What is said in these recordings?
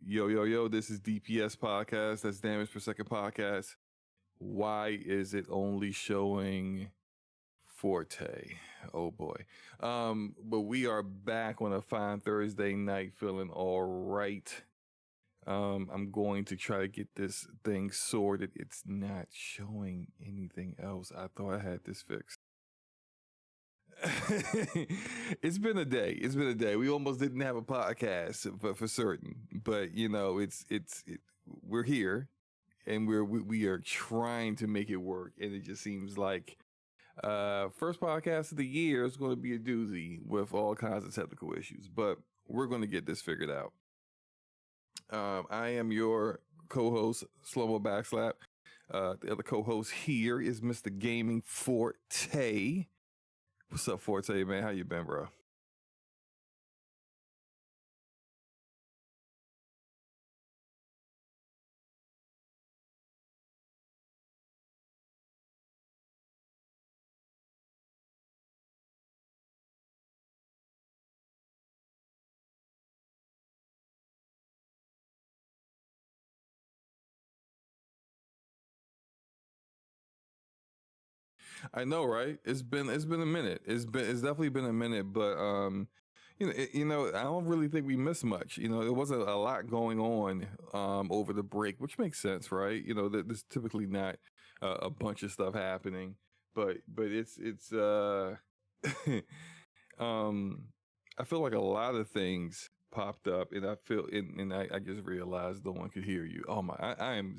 Yo, this is DPS Podcast. That's Damage Per Second Podcast. Why is it only showing Forte? Oh boy. But we are back on a fine Thursday night feeling all right. I'm going to try to get this thing sorted. It's not showing anything else. I thought I had this fixed. It's been a day. It's been a day. We almost didn't have a podcast for certain, but you know, we're here, and we are trying to make it work, and it just seems like first podcast of the year is going to be a doozy with all kinds of technical issues, but we're going to get this figured out. I am your co-host, SloMoBackSlap. The other co-host here is Mr. Gaming Forte. What's up, Forte, man? How you been, bro? I know, right? It's been a minute. It's definitely been a minute, but I don't really think we missed much. You know, there wasn't a lot going on over the break, which makes sense, right? You know, there's typically not a bunch of stuff happening, but it's um I feel like a lot of things popped up, and I just realized no one could hear you. Oh my, I am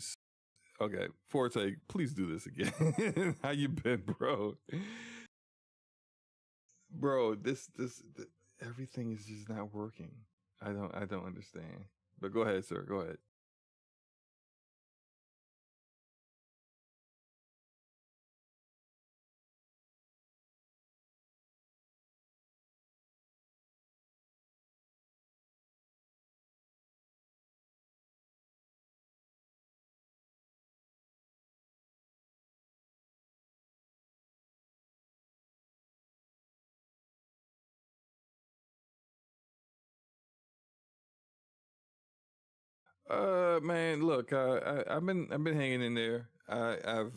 okay. Forte, please do this again. How you been, bro? Bro, everything is just not working. I don't understand. But go ahead, sir. Go ahead. Man, look, I've been hanging in there. I've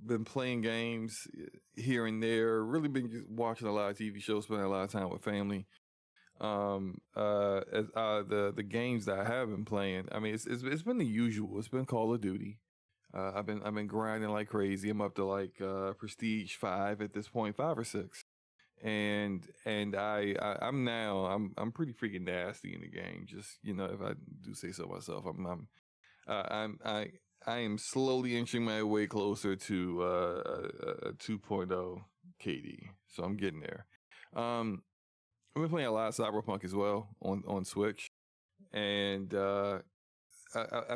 been playing games here and there. Really been just watching a lot of TV shows, spending a lot of time with family. The games that I have been playing, I mean, it's been the usual. It's been Call of Duty. I've been grinding like crazy. I'm up to like Prestige 5 at this point, 5 or 6. And I'm pretty freaking nasty in the game. Just, you know, if I do say so myself, I am slowly inching my way closer to a 2.0 KD. So I'm getting there. I've been playing a lot of Cyberpunk as well on Switch, and I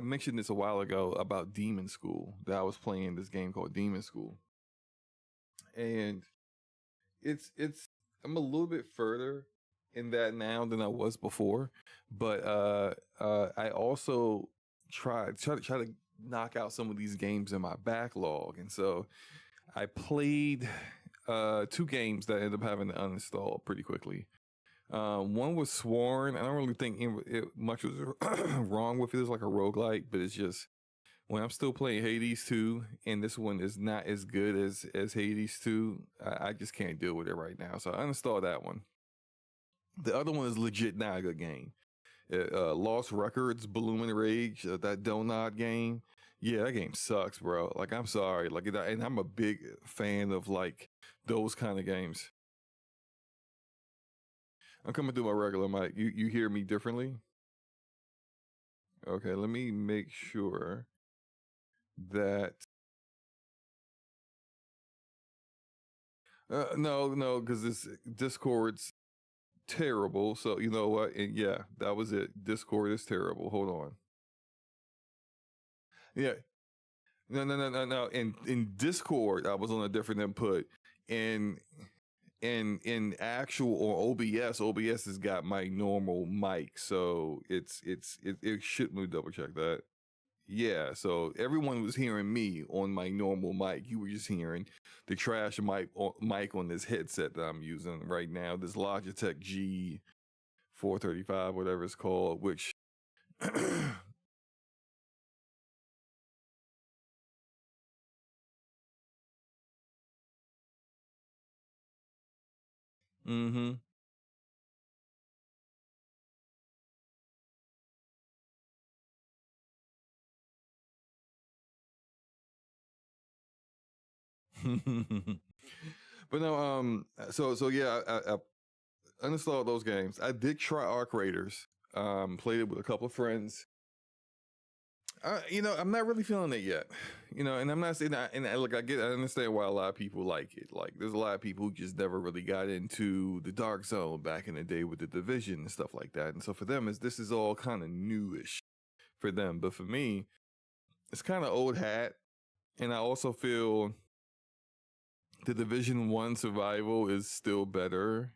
mentioned this a while ago about Demon School, that I was playing this game called Demon School, and it's I'm a little bit further in that now than I was before, but I also try to knock out some of these games in my backlog, and so I played two games that I ended up having to uninstall pretty quickly. One was Sworn. I don't really think much was wrong with it. It's like a roguelike, but it's just when I'm still playing Hades 2, and this one is not as good as Hades 2, I just can't deal with it right now. So I uninstalled that one. The other one is legit not a good game. Lost Records, Bloom and Rage, that Donut game. Yeah, that game sucks, bro. Like, I'm sorry. Like, and I'm a big fan of like those kind of games. I'm coming through my regular mic. You hear me differently? Okay, let me make sure that no, because this Discord's terrible. So you know what? And yeah, that was it. Discord is terrible. Hold on. Yeah. No. In Discord, I was on a different input. In in actual or OBS has got my normal mic, so it should me double check that. Yeah, so everyone was hearing me on my normal mic. You were just hearing the trash mic on this headset that I'm using right now, this Logitech G 435, whatever it's called, which Mm-hmm. But no, so yeah, I uninstalled those games. I did try Arc Raiders. Played it with a couple of friends. I'm not really feeling it yet. And I'm not saying that. And look, I understand why a lot of people like it. Like, there's a lot of people who just never really got into the Dark Zone back in the day with the Division and stuff like that. And so for them, this is all kind of newish for them. But for me, it's kind of old hat. And I also feel the Division One survival is still better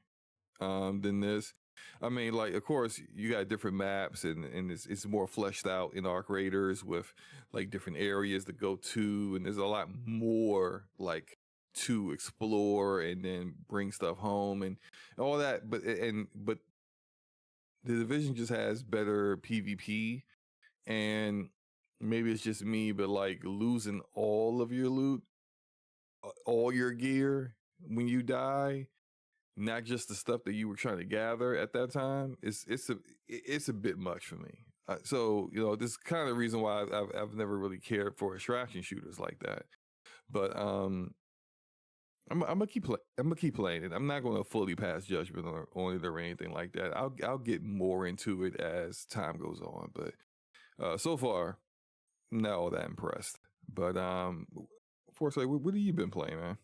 than this. I mean, like, of course, you got different maps, and it's more fleshed out in Arc Raiders with like different areas to go to, and there's a lot more like to explore and then bring stuff home and all that. But the Division just has better PvP, and maybe it's just me, but like losing all of your loot, all your gear when you die, not just the stuff that you were trying to gather at that time, it's a bit much for me. So this is kind of the reason why I've never really cared for extraction shooters like that. But I'm gonna keep playing it. I'm not gonna fully pass judgment on it or anything like that. I'll get more into it as time goes on. But so far, not all that impressed. But Forte, what have you been playing, man?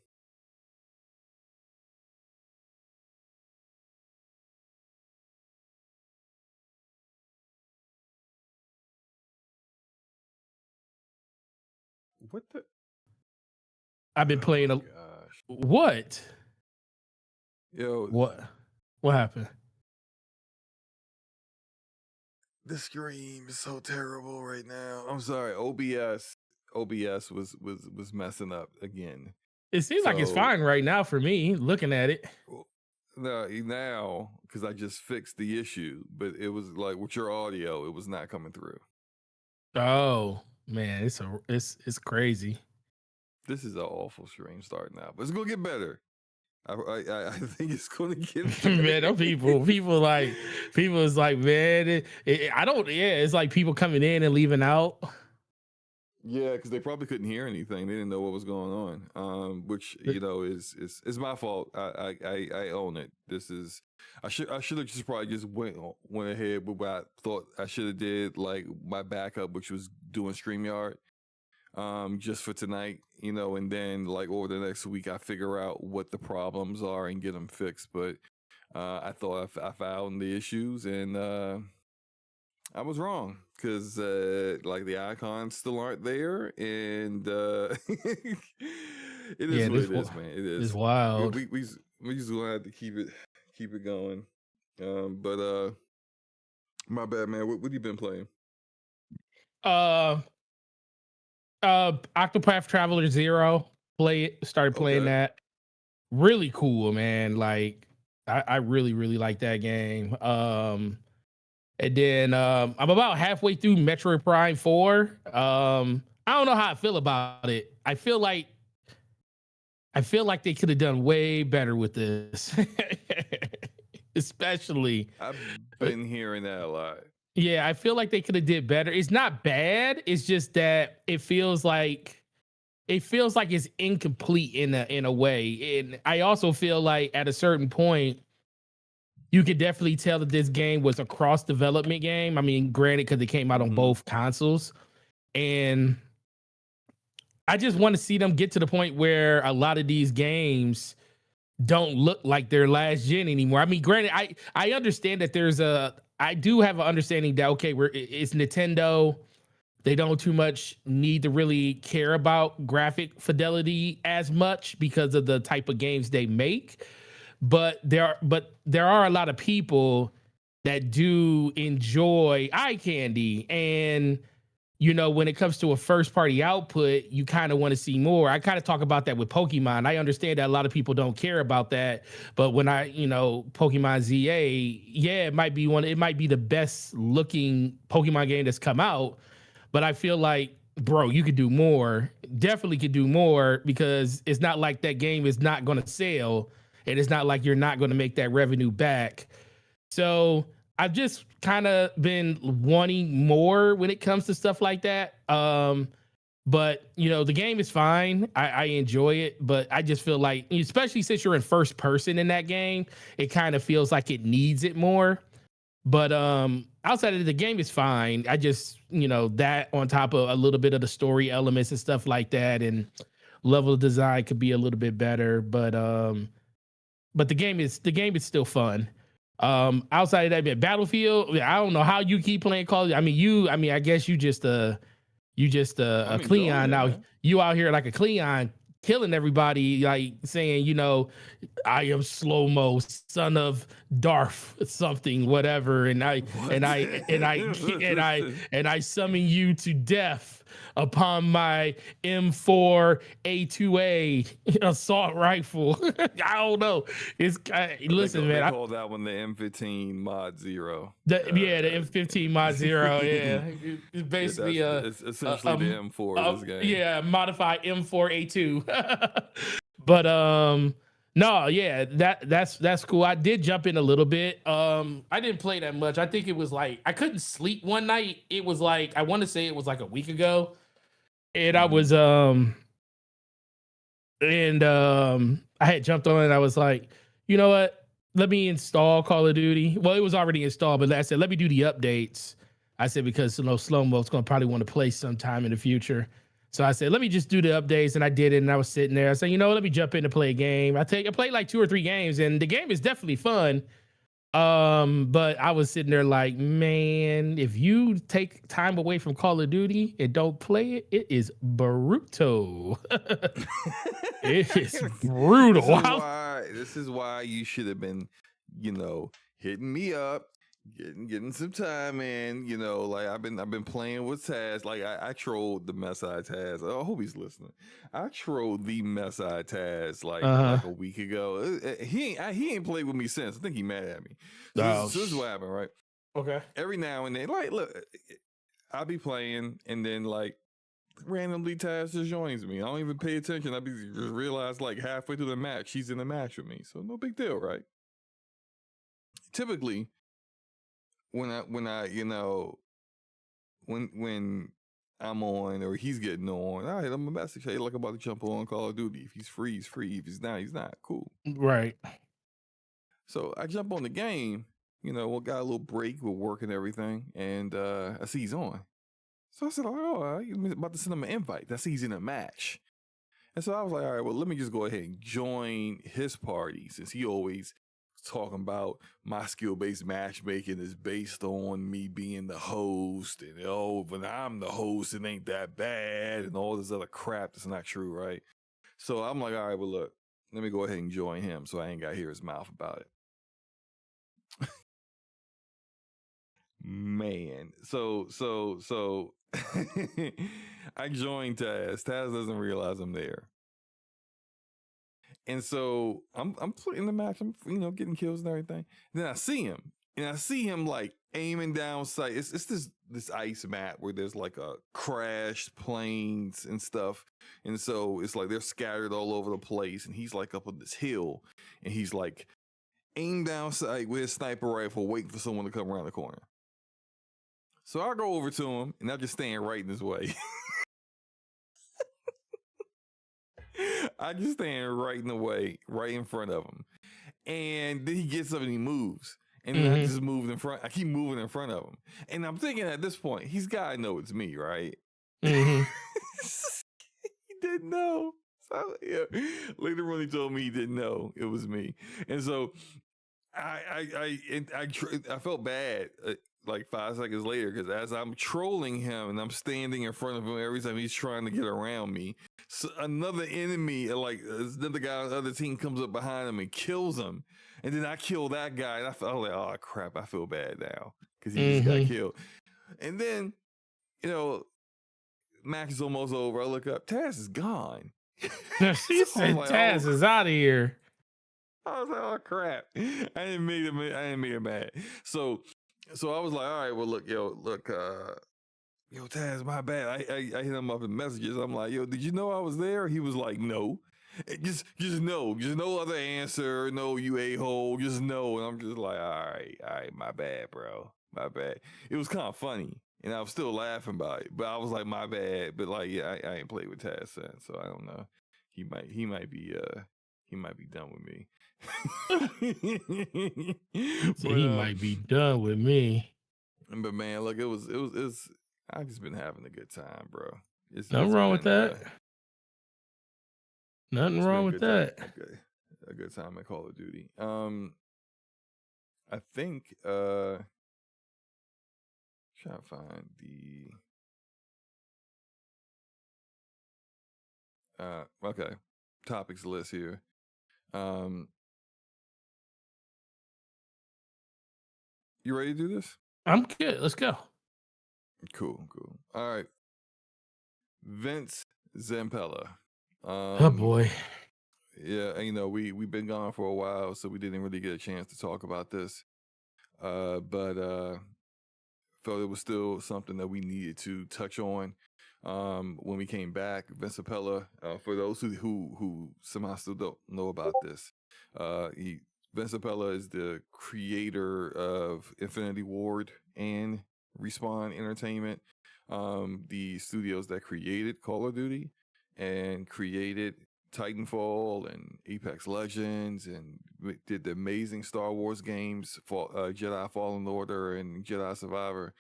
What the? I've been Oh playing my a gosh. what? Yo, What happened? the stream is so terrible right now. I'm sorry. OBS was messing up again. It seems like it's So fine right now for me looking at it. now, because I just fixed the issue, but it was like with your audio, it was not coming through. Oh man, it's crazy. This is an awful stream start now, but it's gonna get better. I think it's gonna get Man, better. them people is like, man, I don't. Yeah, it's like people coming in and leaving out. Yeah, because they probably couldn't hear anything. They didn't know what was going on. Which is my fault. I own it. I should have just probably just went ahead with what I thought I should have did, like my backup, which was doing StreamYard, just for tonight, and then like over the next week I figure out what the problems are and get them fixed. But I thought I found the issues, and I was wrong, because like the icons still aren't there, and it is what it is, man. It is. It's wild. We just gonna have to keep it going. But my bad, man. What have you been playing? Octopath Traveler 0. Started playing that. Really cool, man. Like I really, really like that game. And then I'm about halfway through Metroid Prime 4. I don't know how I feel about it. I feel like they could have done way better with this. Especially, I've been hearing that a lot. Yeah, I feel like they could have did better. It's not bad. It's just that it feels like it's incomplete in a way. And I also feel like at a certain point, you could definitely tell that this game was a cross development game. I mean, granted, because it came out on both consoles. And I just want to see them get to the point where a lot of these games don't look like they're last gen anymore. I mean, granted, I understand that I do have an understanding that, okay, it's Nintendo. They don't too much need to really care about graphic fidelity as much because of the type of games they make. But there are a lot of people that do enjoy eye candy, and when it comes to a first party output, you kind of want to see more. I kind of talk about that with Pokemon. I understand that a lot of people don't care about that, but when Pokemon ZA, yeah, it might be the best looking Pokemon game that's come out, but I feel like, bro, you could do more. Definitely could do more, because it's not like that game is not going to sell, and it's not like you're not going to make that revenue back. So I've just kind of been wanting more when it comes to stuff like that. But the game is fine. I enjoy it, but I just feel like, especially since you're in first person in that game, it kind of feels like it needs it more. But outside of it, the game is fine. I just, that on top of a little bit of the story elements and stuff like that, and level design could be a little bit better. But the game is still fun. Outside of that, Battlefield, I don't know how you keep playing Call of Duty. I guess you just a Cleon now. Man. You out here like a Cleon, killing everybody, like saying, I am SloMo, son of Darth something, whatever, and I summon you to death upon my M4A2A assault rifle. I don't know. It's listen, man. They call that one the M15 Mod Zero. The M15 Mod Zero. Yeah, it's basically it's essentially the M4 of this game. Yeah, modified M4A2. But no, yeah, that's cool. I did jump in a little bit. I didn't play that much. I think it was like I couldn't sleep one night. It was like, I want to say it was like a week ago. And I was I had jumped on and I was like, you know what? Let me install Call of Duty. Well, it was already installed, but I said, let me do the updates. I said, because SloMo's gonna probably want to play sometime in the future. So I said, let me just do the updates, and I did it, and I was sitting there. I said, let me jump in to play a game. I played like 2 or 3 games, and the game is definitely fun. But I was sitting there like, man, if you take time away from Call of Duty and don't play it, it is brutal. It is brutal. This is why you should have been, hitting me up, getting some time in. Like I've been playing with Taz. Like I trolled the mess out of Taz. I hope he's listening. I trolled the mess out of Taz like a week ago. He ain't played with me since. I think he mad at me. So this is what happened, right? Okay. Every now and then, like, look, I'll be playing, and then like randomly Taz just joins me. I don't even pay attention. I just realize like halfway through the match, she's in the match with me. So no big deal, right? Typically, when I'm on or he's getting on, all right, I'm a message. Hey, like, about to jump on Call of Duty. If he's free, he's free. If he's not, he's not. Cool. Right. So I jump on the game, we got a little break with work and everything, and I see he's on. So I said, I'm about to send him an invite. I see he's in a match. And so I was like, all right, well, let me just go ahead and join his party, since he always talking about my skill-based matchmaking is based on me being the host, and when I'm the host, it ain't that bad, and all this other crap that's not true, right? So I'm like, all right, well, look, let me go ahead and join him, so I ain't got to hear his mouth about it. Man, so I joined Taz. Taz doesn't realize I'm there. And so I'm playing the match. I'm getting kills and everything. Then I see him, and I see him like aiming down sight. It's this ice map where there's like a crashed planes and stuff, and so it's like they're scattered all over the place. And he's like up on this hill, and he's like aim down sight with his sniper rifle, waiting for someone to come around the corner. So I go over to him, and I just stand right in his way. I just stand right in the way, right in front of him. And then he gets up and he moves. And then I just moved in front. I keep moving in front of him. And I'm thinking at this point, he's got to know it's me, right? Mm-hmm. He didn't know. So, yeah. Later on, he told me he didn't know it was me. And so I felt bad. Like 5 seconds later, because as I'm trolling him and I'm standing in front of him every time he's trying to get around me, so another enemy, like another guy on the other team, comes up behind him and kills him. And then I kill that guy, and I felt like, oh crap, I feel bad now because he just got killed. And then, match is almost over. I look up, Taz is gone. She said Taz is out of here. I was like, oh crap. I didn't make it mad. So I was like, all right, well look, yo, Taz, my bad. I hit him up in messages. I'm like, yo, did you know I was there? He was like, no. Just no. Just no other answer. No, you a-hole. Just no. And I'm just like, all right, my bad, bro. My bad. It was kind of funny. And I was still laughing about it. But I was like, my bad. But like, yeah, I ain't played with Taz since, so I don't know. He might be done with me. So he might be done with me. But man, look, it's I've just been having a good time, bro. Nothing wrong with that. Nothing wrong with that. A good time at Call of Duty. I think trying to find the okay topics list here. You ready to do this? I'm good. Let's go. Cool. All right. Vince Zampella. Oh boy. Yeah, you know, we've been gone for a while, so we didn't really get a chance to talk about this. But felt it was still something that we needed to touch on when we came back. Vince Zampella, for those who somehow still don't know about this, Vince Zampella is the creator of Infinity Ward and Respawn Entertainment, the studios that created Call of Duty and created Titanfall and Apex Legends and did the amazing Star Wars games, Jedi Fallen Order and Jedi Survivor.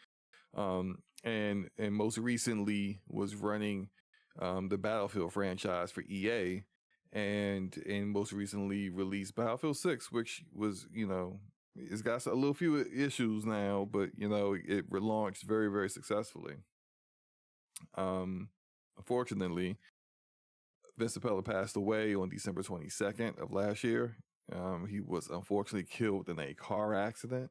And most recently was running the Battlefield franchise for EA, and most recently released Battlefield 6, which was, you know, it's got a little few issues now, but you know, it relaunched very, very successfully. Unfortunately, Vince Zampella passed away on December 22nd of last year. He was unfortunately killed in a car accident.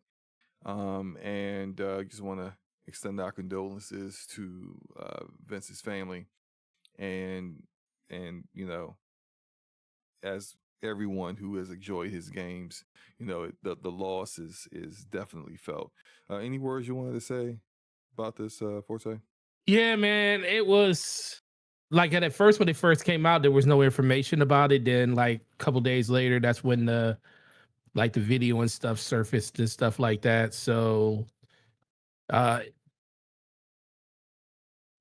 And just want to extend our condolences to Vince's family, and you know, as everyone who has enjoyed his games, you know, the loss is definitely felt. Any words you wanted to say about this, Forte? Yeah, man, it was like at first when it first came out, there was no information about it. Then like a couple days later, that's when the video and stuff surfaced and stuff like that. So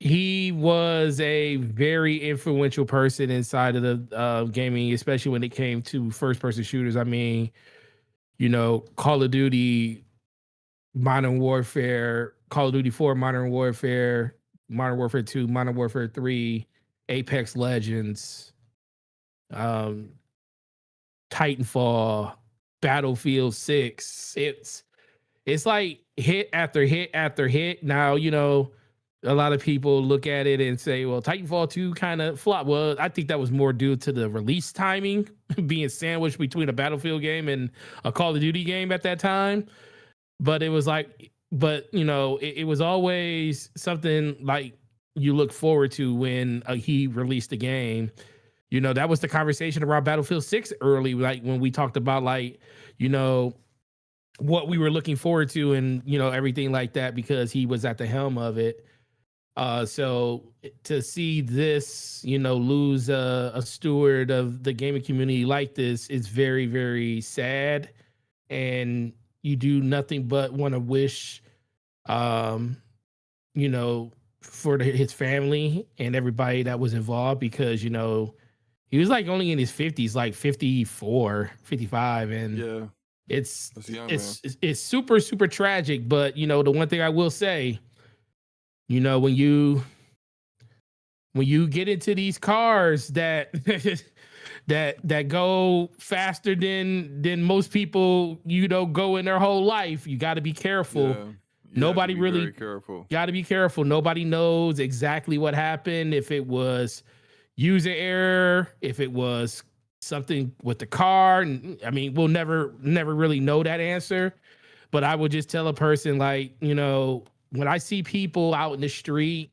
he was a very influential person inside of the gaming, especially when it came to first-person shooters. I mean, you know, Call of Duty, Modern Warfare, Call of Duty 4, Modern Warfare 2, Modern Warfare 3, Apex Legends, Titanfall, Battlefield 6. It's like hit after hit after hit. Now, you know, a lot of people look at it and say, well, Titanfall 2 kind of flopped. Well, I think that was more due to the release timing being sandwiched between a Battlefield game and a Call of Duty game at that time. But it was like, you know, it was always something like you look forward to when he released the game. You know, that was the conversation around Battlefield 6 early, like when we talked about, like, you know, what we were looking forward to and, you know, everything like that, because he was at the helm of it. So to see this, you know, lose a steward of the gaming community like this is very, very sad. And you do nothing but want to wish, you know, for his family and everybody that was involved, because, you know, he was like only in his 50s, like 54, 55. And yeah, it's super, super tragic. But, you know, the one thing I will say, you know, when you get into these cars that that go faster than most people, you know, go in their whole life, you got to be careful. Yeah, Nobody really very careful. Got to be careful. Nobody knows exactly what happened. If it was user error, if it was something with the car. I mean, we'll never really know that answer. But I would just tell a person, like, you know, when I see people out in the street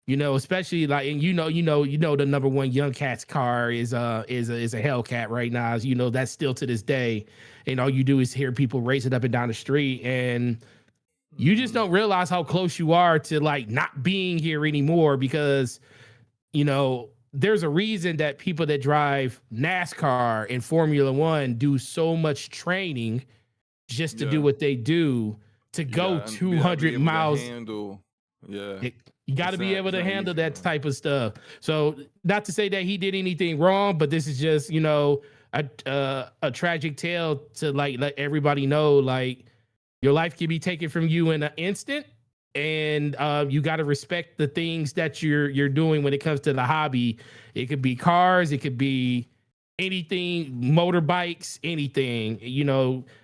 Especially like, and the number one Young Cat's car is a Hellcat right now. That's still to this day, and all you do is hear people racing up and down the street, and you just don't realize how close you are to like not being here anymore because there's a reason that people that drive NASCAR and Formula One do so much training just to do what they do, to go 200 miles. You got to be able to handle that type of stuff. So not to say that he did anything wrong, but this is just, a tragic tale to like let everybody know, like your life can be taken from you in an instant. And you got to respect the things that you're doing when it comes to the hobby. It could be cars, it could be anything, motorbikes, anything.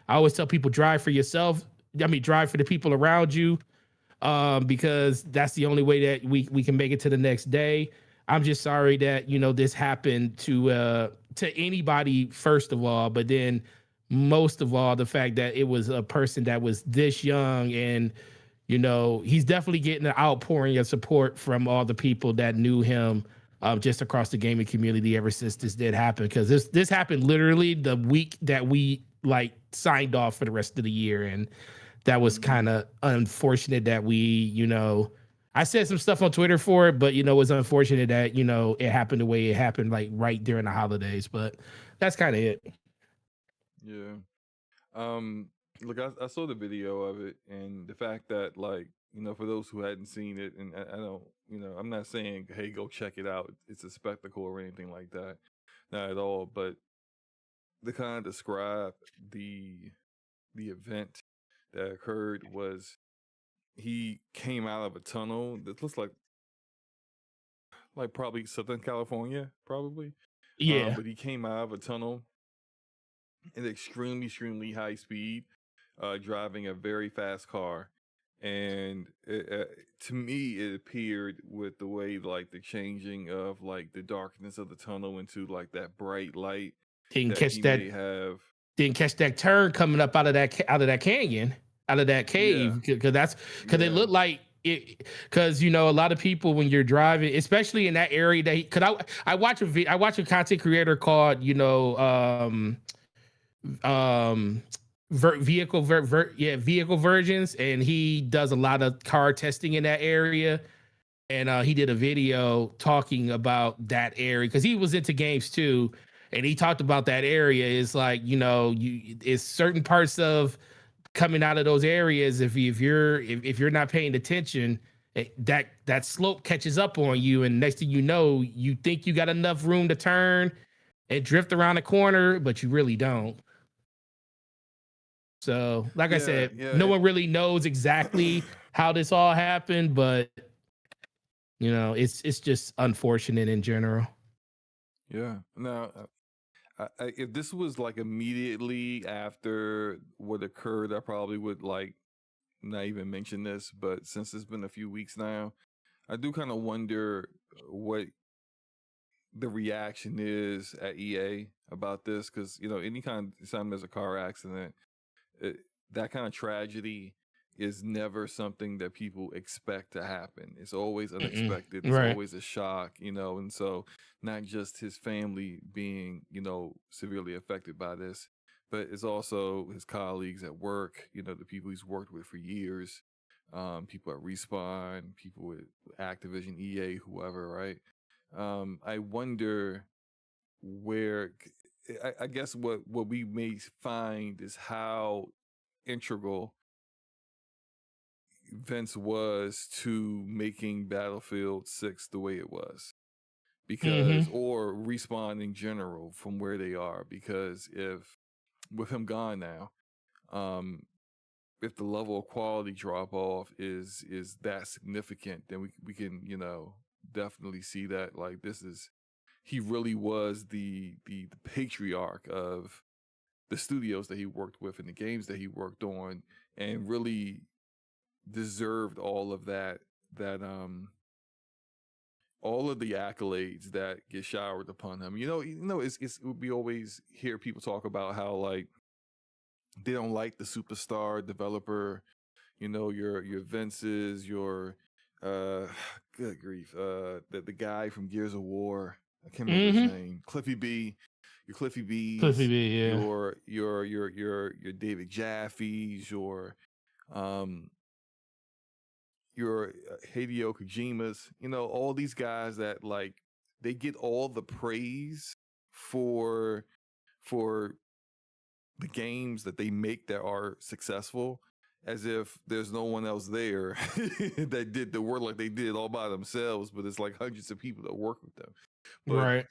I always tell people, drive for yourself. Drive for the people around you, because that's the only way that we can make it to the next day. I'm just sorry that this happened to anybody, first of all, but then most of all, the fact that it was a person that was this young, and he's definitely getting an outpouring of support from all the people that knew him just across the gaming community ever since this did happen. Because this happened literally the week that we like signed off for the rest of the year, and that was kind of unfortunate that I said some stuff on Twitter for it, but it was unfortunate that it happened the way it happened, like right during the holidays. But that's kind of it. Yeah. Look, I saw the video of it, and the fact that, like, for those who hadn't seen it, and I don't, I'm not saying, hey, go check it out, it's a spectacle or anything like that, not at all. But to kind of describe the event that occurred was he came out of a tunnel that looks like probably Southern California, probably. Yeah. But he came out of a tunnel at extremely, extremely high speed, driving a very fast car. And to me, it appeared with the way, like, the changing of, like, the darkness of the tunnel into, like, that bright light. Didn't catch that turn coming up out of that canyon, out of that cave, because it looked like it. Because a lot of people, when you're driving, especially in that area, I watch a content creator called vehicle virgins, and he does a lot of car testing in that area. And he did a video talking about that area because he was into games too. And he talked about that area. It's like, it's certain parts of coming out of those areas. If you're not paying attention, that slope catches up on you. And next thing you know, you think you got enough room to turn and drift around the corner, but you really don't. So, like I said, no one really knows exactly how this all happened, but it's just unfortunate in general. Yeah. Now, if this was like immediately after what occurred, I probably would like not even mention this. But since it's been a few weeks now, I do kind of wonder what the reaction is at EA about this, because anytime there's a car accident, that kind of tragedy is never something that people expect to happen. It's always unexpected. It's always a shock, and so not just his family being, severely affected by this, but it's also his colleagues at work, the people he's worked with for years, people at Respawn, people with Activision, EA, whoever, right? I wonder where, I guess what we may find is how integral Vince was to making Battlefield 6 the way it was, because or Respawn in general from where they are, because if with him gone now, if the level of quality drop off is that significant, then we can definitely see that, like, he really was the patriarch of the studios that he worked with and the games that he worked on, and really deserved all of that all of the accolades that get showered upon him. It's we always hear people talk about how, like, they don't like the superstar developer, your Vinces, your good grief, the guy from Gears of War. I can't remember his name. Cliffy B. Your Cliffy B's, yeah. your David Jaffe's, your Hideo Kojima's, all these guys that like they get all the praise for the games that they make that are successful, as if there's no one else there that did the work like they did all by themselves, but it's like hundreds of people that work with them. But right.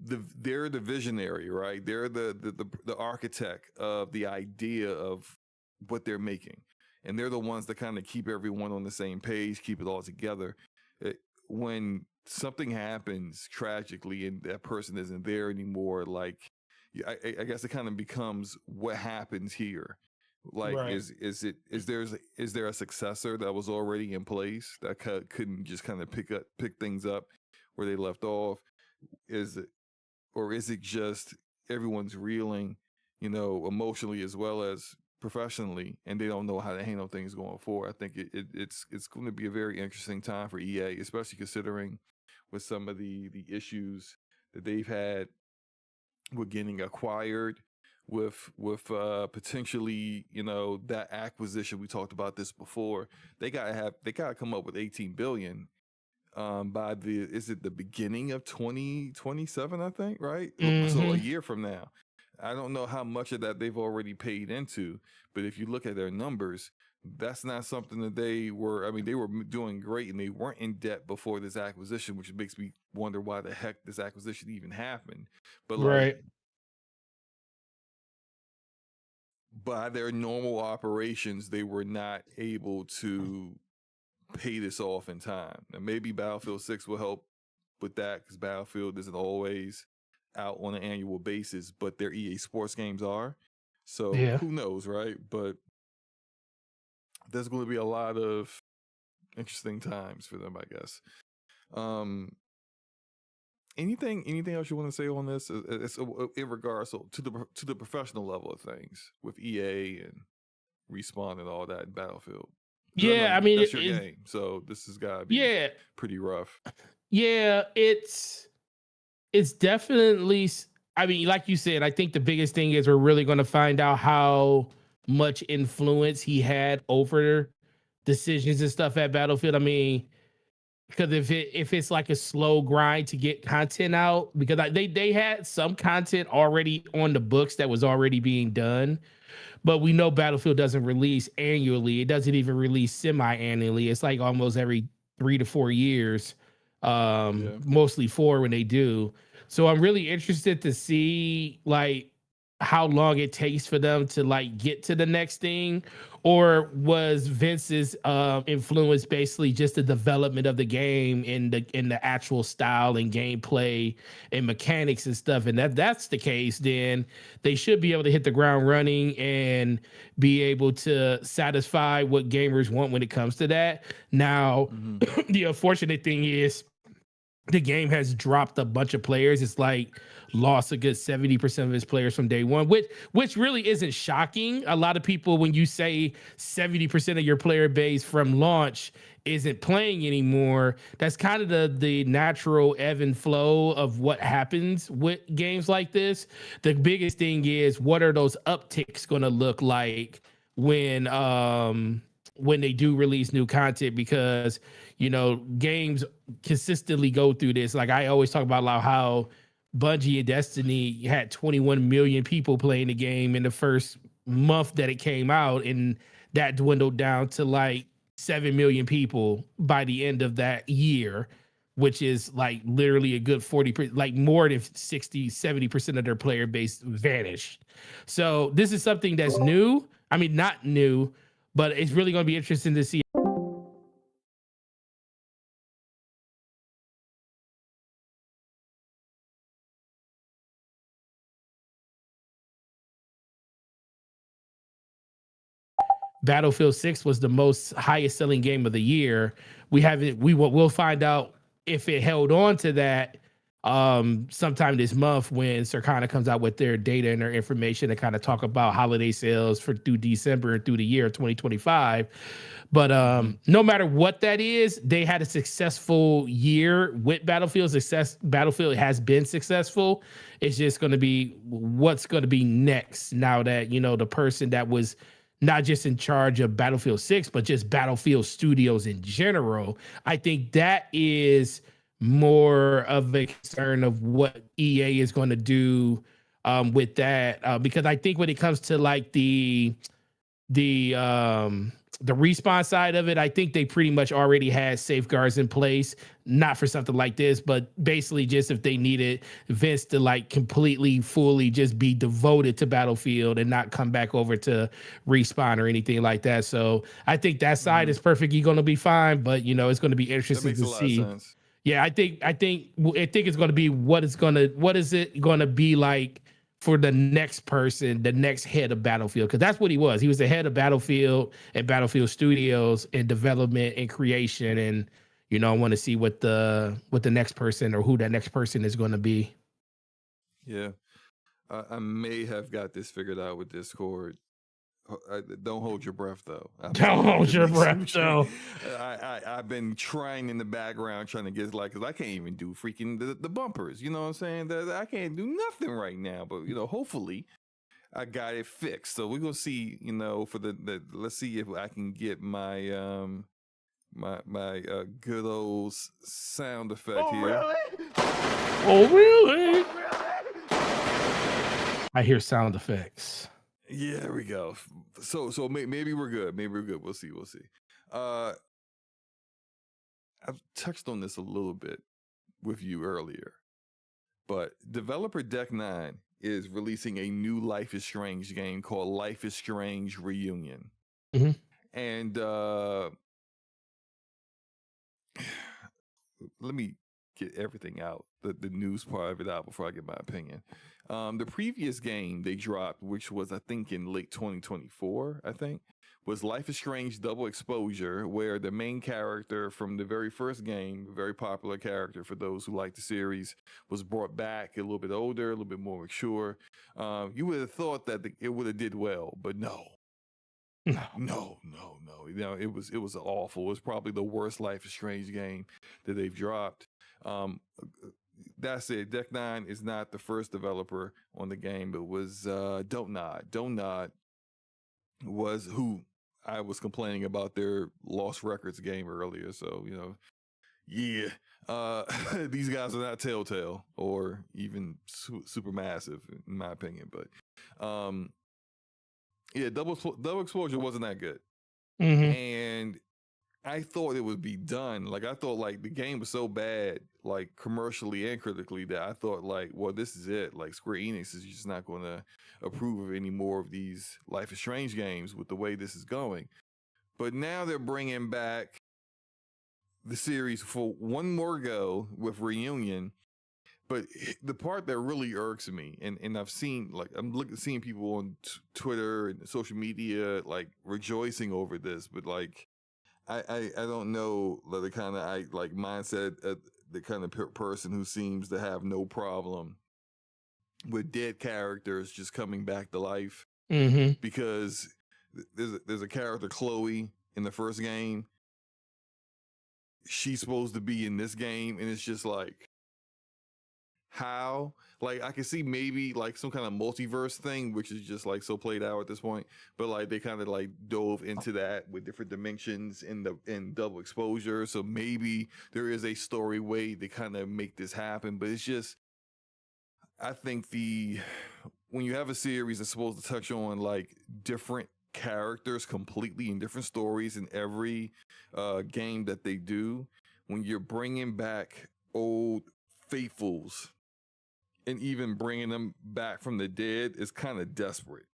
They're the visionary, right? They're the architect of the idea of what they're making, and they're the ones that kind of keep everyone on the same page, keep it all together. When something happens tragically and that person isn't there anymore, like I guess it kind of becomes what happens here. Like, Right. is there a successor that was already in place that couldn't just kind of pick things up where they left off? Is it just everyone's reeling, emotionally as well as professionally, and they don't know how to handle things going forward? I think it's going to be a very interesting time for EA, especially considering with some of the issues that they've had with getting acquired, with potentially, that acquisition. We talked about this before. They gotta come up with 18 billion by the beginning of 2027, I think, right? So a year from now. I don't know how much of that they've already paid into, but if you look at their numbers, that's not something that they were doing great, and they weren't in debt before this acquisition, which makes me wonder why the heck this acquisition even happened. But Right. by their normal operations, they were not able to pay this off in time. And maybe Battlefield 6 will help with that, because Battlefield isn't always out on an annual basis, but their EA Sports games are. So who knows, right? But there's going to be a lot of interesting times for them, I guess. Anything else you want to say on this? It's in regards to the professional level of things with EA and Respawn and all that in Battlefield. Yeah, that's your game, so this has got to be pretty rough. Yeah, it's definitely. I mean, like you said, I think the biggest thing is we're really going to find out how much influence he had over decisions and stuff at Battlefield. I mean, because if it's like a slow grind to get content out, because they had some content already on the books that was already being done, but we know Battlefield doesn't release annually. It doesn't even release semi-annually. It's like almost every 3 to 4 years, mostly 4 when they do. So I'm really interested to see like how long it takes for them to like get to the next thing, or was Vince's influence basically just the development of the game in the actual style and gameplay and mechanics and stuff? And that's the case, then they should be able to hit the ground running and be able to satisfy what gamers want when it comes to that. Now, the unfortunate thing is the game has dropped a bunch of players. It's like lost a good 70% of its players from day one, which really isn't shocking. A lot of people, when you say 70% of your player base from launch isn't playing anymore, that's kind of the natural ebb and flow of what happens with games like this. The biggest thing is, what are those upticks going to look like when they do release new content? Because games consistently go through this. Like I always talk about how Bungie and Destiny had 21 million people playing the game in the first month that it came out, and that dwindled down to like 7 million people by the end of that year, which is like literally a good 40%, like more than 60-70% of their player base vanished. So this is something that's new. I mean, not new, but it's really going to be interesting to see. Battlefield 6 was the most highest selling game of the year. We'll find out if it held on to that sometime this month when Circana comes out with their data and their information to kind of talk about holiday sales for through December and through the year 2025. But no matter what that is, they had a successful year with Battlefield. Battlefield has been successful. It's just going to be what's going to be next now that, you know, the person that was not just in charge of Battlefield 6, but just Battlefield Studios in general. I think that is more of a concern of what EA is going to do with that, because I think when it comes to like the respawn side of it, I think they pretty much already had safeguards in place, not for something like this, but basically just if they needed Vince to like completely, fully just be devoted to Battlefield and not come back over to respawn or anything like that. So I think that side is perfectly going to be fine, but you know, it's going to be interesting to see. Yeah, I think it's going to be what is it going to be like for the next person, the next head of Battlefield, because that's what he was. He was the head of Battlefield and Battlefield Studios and development and creation. And you know, I want to see what the next person or who that next person is going to be. Yeah, I may have got this figured out with Discord. Don't hold your breath, though. Don't hold your breath, though. I've been trying in the background, trying to get like, because I can't even do freaking the bumpers. You know what I'm saying? I can't do nothing right now. But you know, hopefully, I got it fixed. So we're gonna see. You know, for the let's see if I can get my my good old sound effect here. Really? Oh really? I hear sound effects. Yeah, there we go. So maybe we're good. Maybe we're good. We'll see. I've touched on this a little bit with you earlier, but developer Deck9 is releasing a new Life is Strange game called Life is Strange Reunion. Mm-hmm. And let me get everything out, the news part of it out before I get my opinion. The previous game they dropped, which was I think in late 2024, I think, was Life is Strange Double Exposure, where the main character from the very first game, a very popular character for those who like the series, was brought back a little bit older, a little bit more mature. You would have thought that it would have did well, but no. No. You know, it was awful. It was probably the worst Life is Strange game that they've dropped. That's it. Deck9 is not the first developer on the game. It was Don't Nod was who I was complaining about their Lost Records game earlier. So, you know, yeah, these guys are not Telltale or even Supermassive, in my opinion. But yeah, Double Exposure wasn't that good. Mm-hmm. And I thought it would be done. Like, I thought, like, the game was so bad, like, commercially and critically, that I thought, like, well, this is it. Like, Square Enix is just not going to approve of any more of these Life is Strange games with the way this is going. But now they're bringing back the series for one more go with Reunion. But the part that really irks me, and I've seen, like, seeing people on Twitter and social media, like, rejoicing over this, but, like, I don't know the kind of mindset, the kind of person who seems to have no problem with dead characters just coming back to life. Mm-hmm. Because there's a character, Chloe, in the first game. She's supposed to be in this game, and it's just like, how? Like, I can see maybe like some kind of multiverse thing, which is just like so played out at this point. But like they kind of like dove into that with different dimensions in Double Exposure. So maybe there is a story way to kind of make this happen. But it's just, I think when you have a series that's supposed to touch on like different characters completely in different stories in every game that they do, when you're bringing back old faithfuls and even bringing them back from the dead is kind of desperate,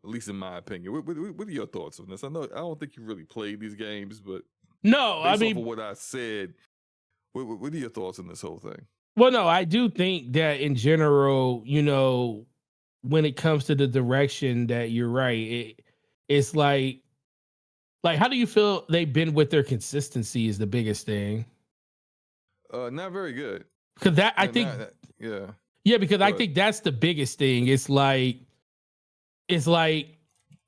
at least in my opinion. What are your thoughts on this? I don't think you really played these games, but no, I mean, off of what I said, what are your thoughts on this whole thing? Well, no, I do think that in general, you know, when it comes to the direction, that you're right. It's like how do you feel they've been with their consistency is the biggest thing. Not very good. Because that I Now- think, now that- yeah. yeah, because I But think that's the biggest thing. It's like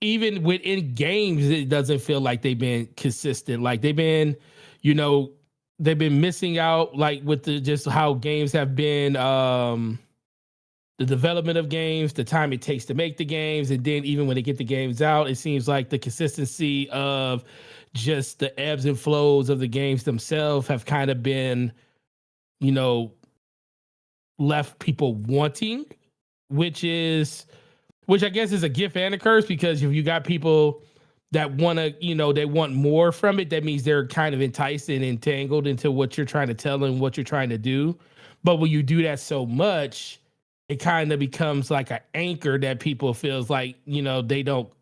even within games, it doesn't feel like they've been consistent. Like they've been, you know, they've been missing out like with the just how games have been the development of games, the time it takes to make the games, and then even when they get the games out, it seems like the consistency of just the ebbs and flows of the games themselves have kind of been, you know, left people wanting, which is which I guess is a gift and a curse, because if you got people that want to, you know, they want more from it, that means they're kind of enticed and entangled into what you're trying to tell and what you're trying to do. But when you do that so much, it kind of becomes like an anchor that people feels like, you know, they don't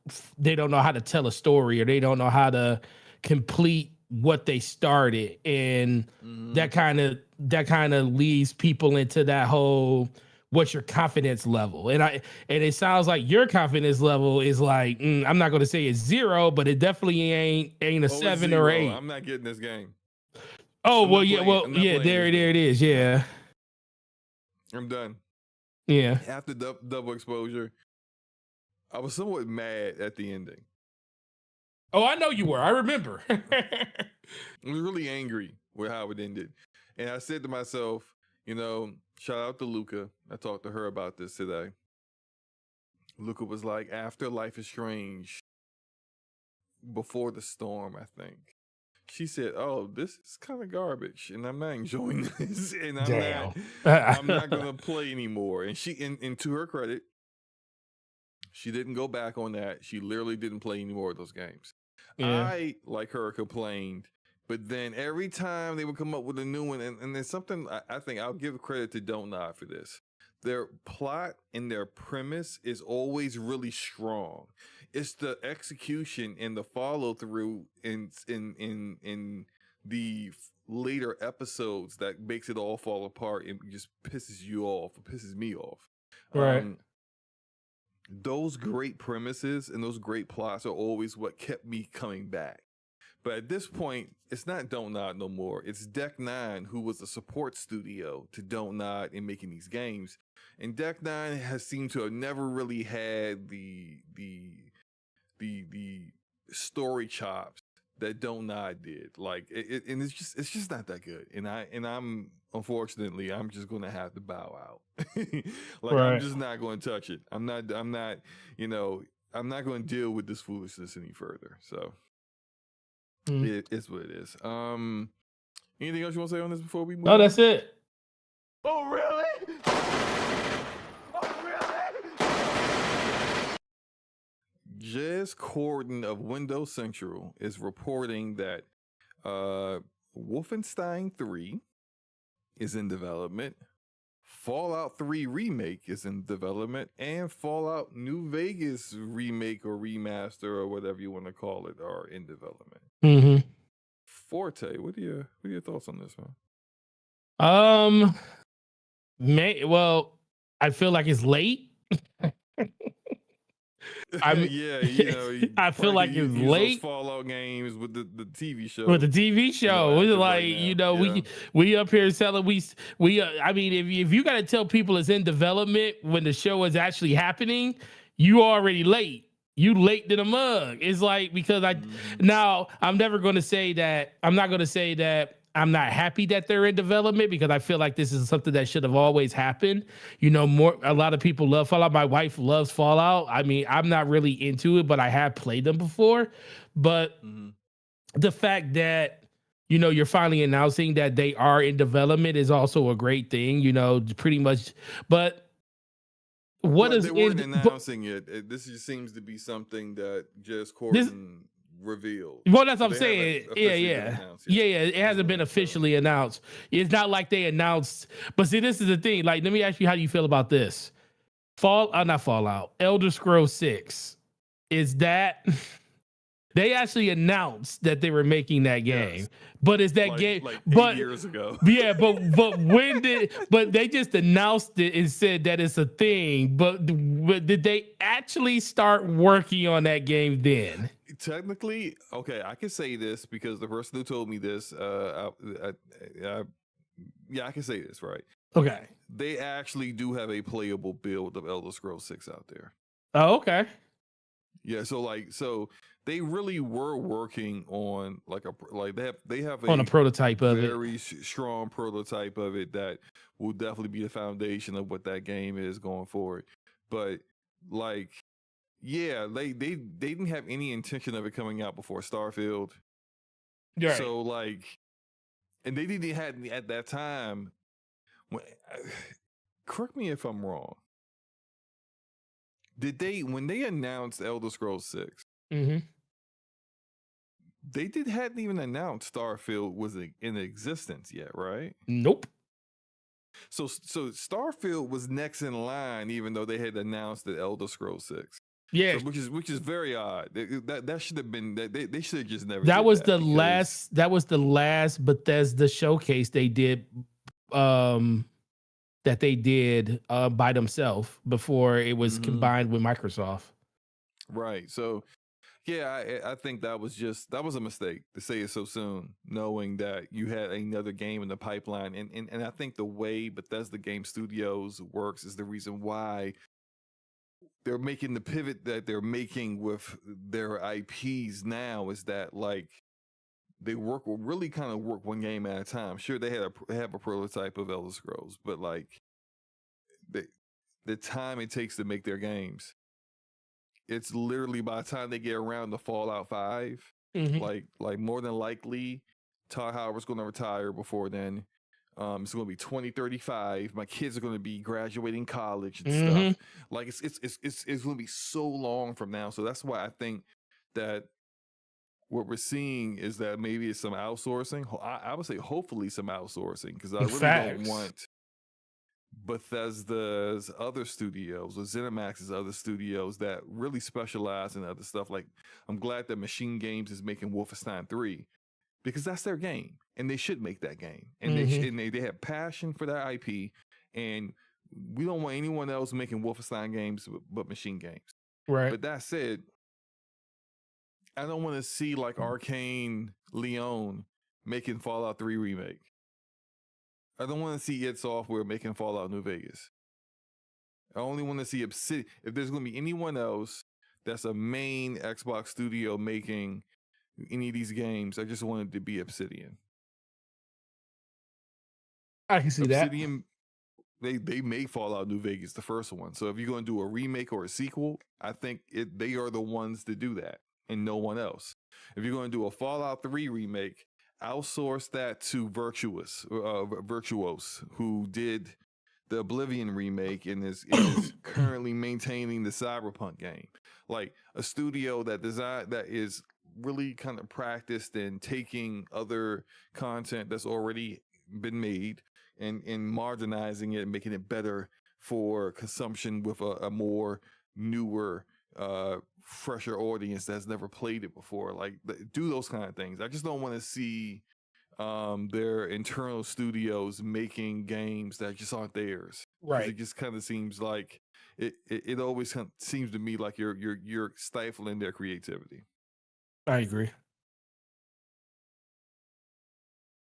know how to tell a story, or they don't know how to complete what they started. And mhm. that kind of leads people into that whole, what's your confidence level? And it sounds like your confidence level is like, I'm not going to say it's 0, but it definitely ain't a Oh, it's 7 or 0. 8. I'm not getting this game. Oh, I'm well, not yeah, playing. well, I'm not yeah, playing there this it game. is. Yeah. I'm done. Yeah. After double exposure, I was somewhat mad at the ending. Oh, I know you were. I remember. I was really angry with how it ended. And I said to myself, you know, shout out to Luca. I talked to her about this today. Luca was like, after Life is Strange, before the storm, I think. She said, "Oh, this is kind of garbage, and I'm not enjoying this, and Damn. I'm not gonna play anymore." And and to her credit, she didn't go back on that. She literally didn't play any more of those games. Yeah. I, like her, complained, but then every time they would come up with a new one, and there's something I think I'll give credit to Don't Nod for this. Their plot and their premise is always really strong. It's the execution and the follow through in the later episodes that makes it all fall apart and just pisses you off. It pisses me off. Right. Those great premises and those great plots are always what kept me coming back. But at this point, it's not Don't Nod no more. It's Deck 9, who was a support studio to Don't Nod in making these games. And Deck 9 has seemed to have never really had the story chops that Don't Nod did. Like and it's just not that good. And I'm unfortunately I'm just gonna have to bow out. Like I'm Right. just not going to touch it. I'm not you know, I'm not going to deal with this foolishness any further. So it is what it is. Anything else you want to say on this before we move No, on? that's it. Oh, really? Oh, really? Jez Corden of Windows Central is reporting that Wolfenstein 3 is in development, Fallout 3 Remake is in development, and Fallout New Vegas Remake or Remaster or whatever you want to call it are in development. Mm-hmm. Forte, what are your thoughts on this, man? Well, I feel like it's late. Yeah, you know, I feel like it's use late. those Fallout games with the TV show. With the TV show, know, it's active like, right you now. know, Yeah. we up here selling we I mean, if you got to tell people it's in development when the show is actually happening, you already late. You late to the mug. It's like, because now I'm never going to say that. I'm not going to say that I'm not happy that they're in development, because I feel like this is something that should have always happened. You know, a lot of people love Fallout. My wife loves Fallout. I mean, I'm not really into it, but I have played them before. But the fact that, you know, you're finally announcing that they are in development is also a great thing, you know, pretty much. But what is they weren't announcing it. This just seems to be something that Jez Corden revealed. Well, that's what I'm They saying. haven't Yeah, officially been yeah. announced yet. Yeah, yeah. It hasn't been officially announced. It's not like they announced. But see, this is the thing. Like, let me ask you, how do you feel about this? Not Fallout. Elder Scrolls 6. Is that they actually announced that they were making that game? Yes. But is that Like, game? like 8 But years ago. yeah, but when did? But they just announced it and said that it's a thing. But did they actually start working on that game then? Technically, okay, I can say this because the person who told me this, yeah, I can say this, right? Okay. They actually do have a playable build of Elder Scrolls 6 out there. Oh, okay. Yeah, so they really were working on they have On a prototype of it. very strong prototype of it that will definitely be the foundation of what that game is going forward. But like, yeah, they didn't have any intention of it coming out before Starfield. Right. So like, and they didn't have at that time. Correct me if I'm wrong. When they announced Elder Scrolls 6, Mm-hmm. they hadn't even announced Starfield was in existence yet, right? Nope. So Starfield was next in line, even though they had announced the Elder Scrolls 6. Yeah. So, which is very odd. That should have been they should have just never. That did was that the because, last. That was the last Bethesda showcase they did. That they did by themselves before it was combined with Microsoft. Right. So, yeah, I think that was a mistake to say it so soon, knowing that you had another game in the pipeline. And I think the way Bethesda Game Studios works is the reason why they're making the pivot that they're making with their IPs now, is that like they really kind of work one game at a time. Sure, they have a prototype of Elder Scrolls, but like the time it takes to make their games, it's literally by the time they get around to Fallout 5, like more than likely Todd Howard's going to retire before then. It's going to be 2035. My kids are going to be graduating college and stuff. Like it's going to be so long from now. So that's why I think that what we're seeing is that maybe it's some outsourcing. I would say hopefully some outsourcing, because I really don't want Bethesda's other studios or ZeniMax's other studios that really specialize in other stuff. Like, I'm glad that Machine Games is making Wolfenstein 3, because that's their game and they should make that game. And they have passion for that IP, and we don't want anyone else making Wolfenstein games but Machine Games. Right. But that said, I don't want to see like Arcane Leon making Fallout 3 remake. I don't want to see id Software making Fallout New Vegas. I only want to see Obsidian. If there's going to be anyone else that's a main Xbox studio making any of these games, I just want it to be Obsidian. I can see Obsidian, they made Fallout New Vegas, the first one. So if you're going to do a remake or a sequel, I think they are the ones to do that, and no one else. If you're going to do a Fallout 3 remake, outsource that to Virtuos, who did the Oblivion remake and is currently maintaining the Cyberpunk game. Like a studio that is really kind of practiced in taking other content that's already been made and modernizing it and making it better for consumption with a more newer, fresher audience that's never played it before. Like, do those kind of things. I just don't want to see their internal studios making games that just aren't theirs. Right. It just kind of seems like it always seems to me like you're stifling their creativity. I agree.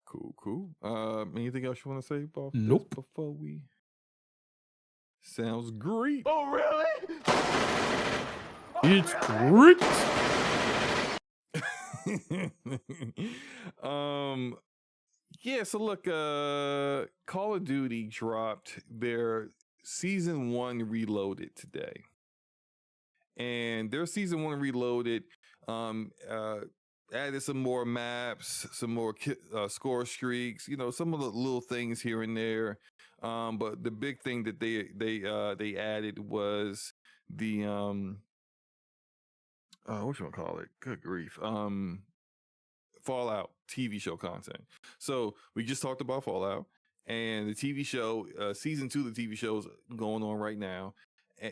Cool. Anything else you want to say about Nope. this before we? Sounds great. Oh, really? It's great. Yeah, so look, Call of Duty dropped their Season 1 Reloaded today. And their Season 1 Reloaded added some more maps, some more score streaks, some of the little things here and there. But the big thing that they added was the whatchamacallit? Good grief. Fallout TV show content. So we just talked about Fallout, and the TV show, season 2 of the TV show is going on right now.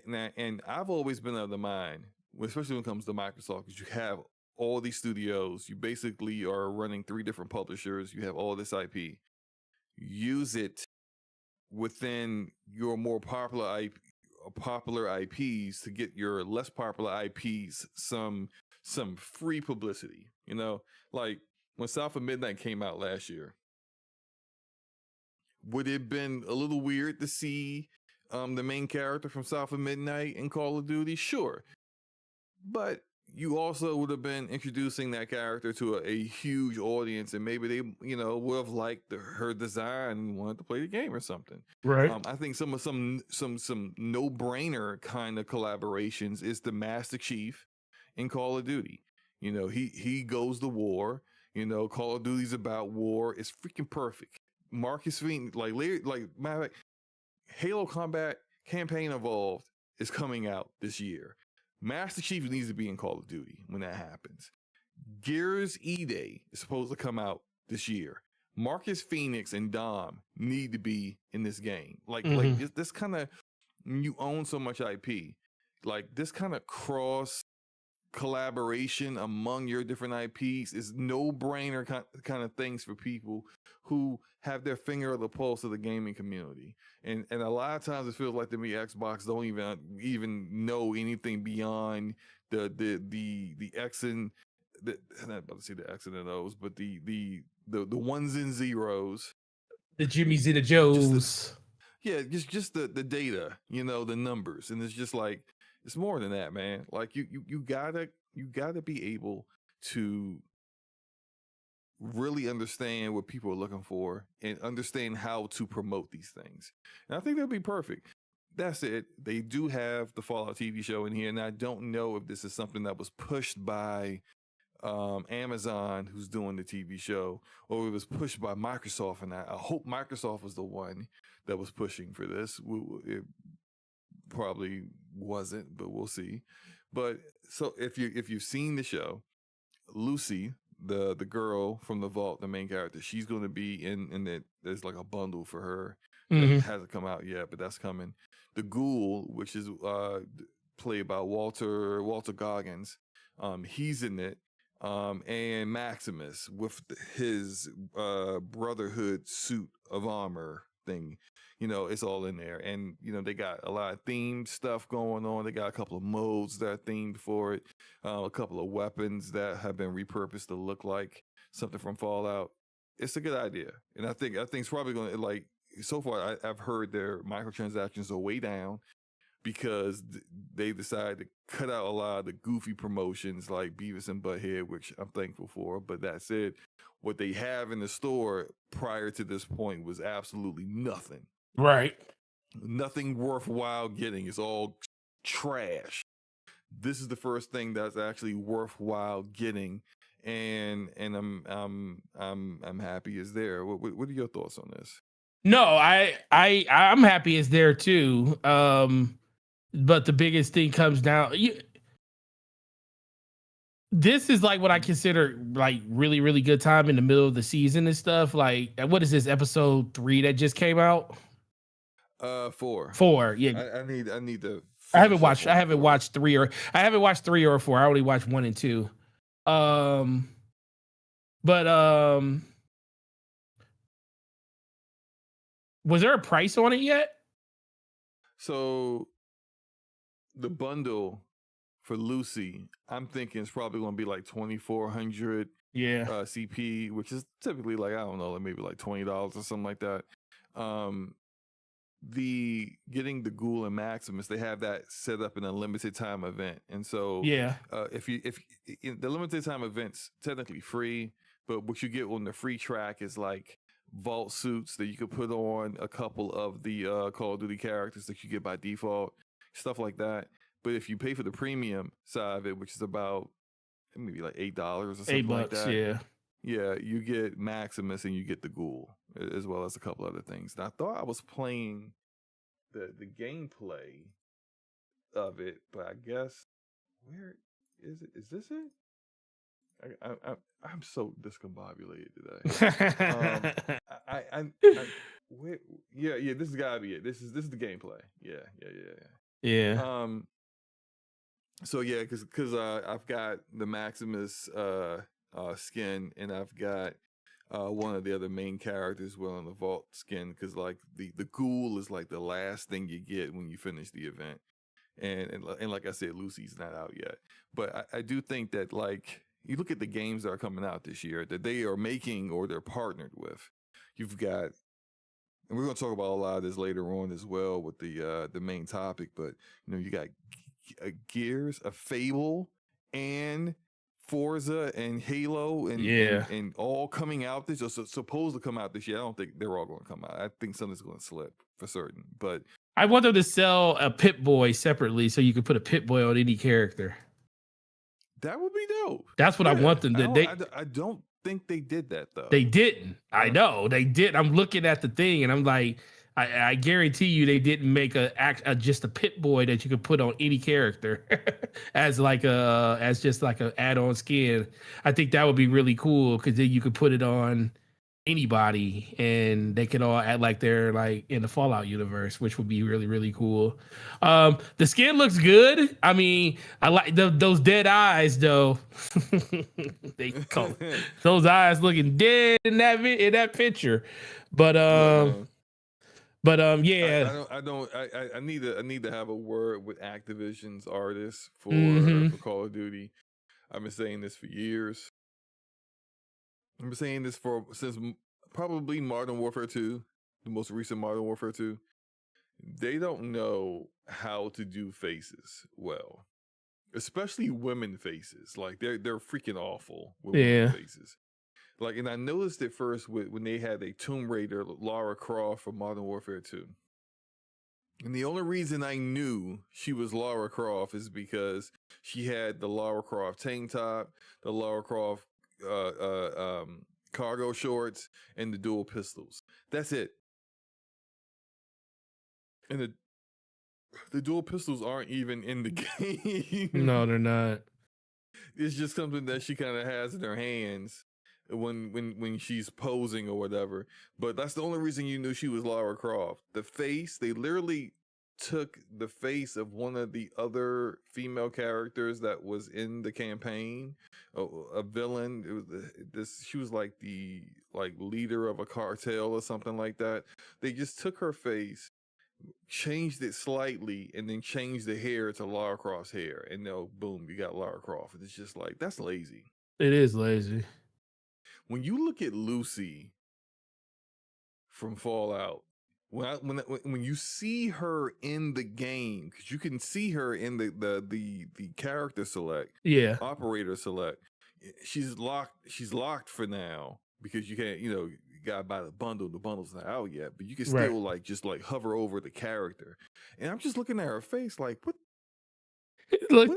And I've always been of the mind, especially when it comes to Microsoft, because you have all these studios, you basically are running 3 different publishers, you have all this IP. Use it within your more popular IPs to get your less popular IPs some free publicity. Like when South of Midnight came out last year, Would it have been a little weird to see the main character from South of Midnight in Call of Duty? Sure. But you also would have been introducing that character to a huge audience, and maybe they, would have liked her design and wanted to play the game or something. Right. I think some no brainer kind of collaborations is the Master Chief in Call of Duty. He goes to war. Call of Duty's about war. It's freaking perfect. Marcus Phoenix, like Halo Combat Campaign Evolved is coming out this year. Master Chief needs to be in Call of Duty when that happens. Gears E-Day is supposed to come out this year. Marcus Phoenix and Dom need to be in this game. Like this kind of, you own so much IP. Like this kind of cross collaboration among your different IPs is no-brainer kind of things for people who have their finger on the pulse of the gaming community. And a lot of times it feels like to me Xbox don't even know anything beyond the X and I'm not about to say the X and O's, but the ones and zeros, the Jimmys and the Joes. Just the data, the numbers, and it's just like it's more than that, man. Like you gotta be able to really understand what people are looking for and understand how to promote these things. And I think that'd be perfect. That's it. They do have the Fallout TV show in here, and I don't know if this is something that was pushed by Amazon, who's doing the TV show, or it was pushed by Microsoft. And I hope Microsoft was the one that was pushing for this. It probably wasn't, but we'll see. But so if you've seen the show, Lucy, the girl from the vault, the main character, she's going to be in it. There's like a bundle for her. That hasn't come out yet, but that's coming. The Ghoul, which is played by Walter Goggins, he's in it. And Maximus with his Brotherhood suit of armor thing. It's all in there. And, they got a lot of themed stuff going on. They got a couple of modes that are themed for it. A couple of weapons that have been repurposed to look like something from Fallout. It's a good idea. And I think it's probably going to, so far I've heard their microtransactions are way down because they decided to cut out a lot of the goofy promotions like Beavis and Butthead, which I'm thankful for. But that said, what they have in the store prior to this point was absolutely nothing. Right. Nothing worthwhile getting. It's all trash. This is the first thing that's actually worthwhile getting, and I'm happy it's there. What are your thoughts on this? No, I'm happy it's there too. But the biggest thing comes down. This is like what I consider like really, really good time in the middle of the season and stuff. Like, what is this, episode 3 that just came out? 4. 4, yeah. I need to. I haven't watched 3 or 4. I only watched 1 and 2. Was there a price on it yet? So the bundle for Lucy, I'm thinking it's probably going to be like 2,400 CP, which is typically like, I don't know, maybe like $20 or something like that. Getting the Ghoul and Maximus, they have that set up in a limited time event, and so if the limited time event's technically free, but what you get on the free track is like vault suits that you could put on a couple of the Call of Duty characters that you get by default, stuff like that. But if you pay for the premium side of it, which is about maybe like $8 or something $8, like that, yeah, you get Maximus and you get the Ghoul as well as a couple other things. And I thought I was playing the gameplay of it, but I guess where is it? Is this it? I'm so discombobulated today. This has gotta be it. This is the gameplay. Yeah. So yeah, because I've got the Maximus skin, and I've got one of the other main characters wearing the vault skin, because like the Ghoul is like the last thing you get when you finish the event, and like I said, Lucy's not out yet, but I do think that like you look at the games that are coming out this year that they are making or they're partnered with. You've got and we're going to talk about a lot of this later on as well with the main topic. But you got Gears, a Fable, and Forza and Halo, and all coming out this, or supposed to come out this year. I don't think they're all going to come out. I think something's going to slip for certain. But I want them to sell a Pip-Boy separately so you could put a Pip-Boy on any character. That would be dope. That's what I want them to. I don't think they did that though. They didn't. I know they did. I'm looking at the thing and I'm like, I guarantee you they didn't make just a Pip-Boy that you could put on any character as just like a add-on skin. I think that would be really cool because then you could put it on anybody and they could all act like they're like in the Fallout universe, which would be really, really cool. The skin looks good. I mean, I like those dead eyes though. They call those eyes looking dead in that picture. But yeah. I need to have a word with Activision's artists for Call of Duty. I've been saying this for years. I've been saying this since probably Modern Warfare 2, the most recent Modern Warfare 2. They don't know how to do faces well, especially women faces. Like they're freaking awful with women faces. Like, and I noticed it first when they had a Tomb Raider Lara Croft for Modern Warfare 2. And the only reason I knew she was Lara Croft is because she had the Lara Croft tank top, the Lara Croft cargo shorts, and the dual pistols. That's it. And the dual pistols aren't even in the game. No, they're not. It's just something that she kind of has in her hands when she's posing or whatever. But that's the only reason you knew she was Lara Croft. The face, they literally took the face of one of the other female characters that was in the campaign, a villain. It was she was like the leader of a cartel or something like that. They just took her face, changed it slightly, and then changed the hair to Lara Croft's hair, and boom, you got Lara Croft. It's just like, that's lazy. It is lazy. When you look at Lucy from Fallout, when you see her in the game, because you can see her in the character select, operator select, she's locked for now because you can't, you gotta buy the bundle. The bundle's not out yet, but you can still just hover over the character. And I'm just looking at her face like, what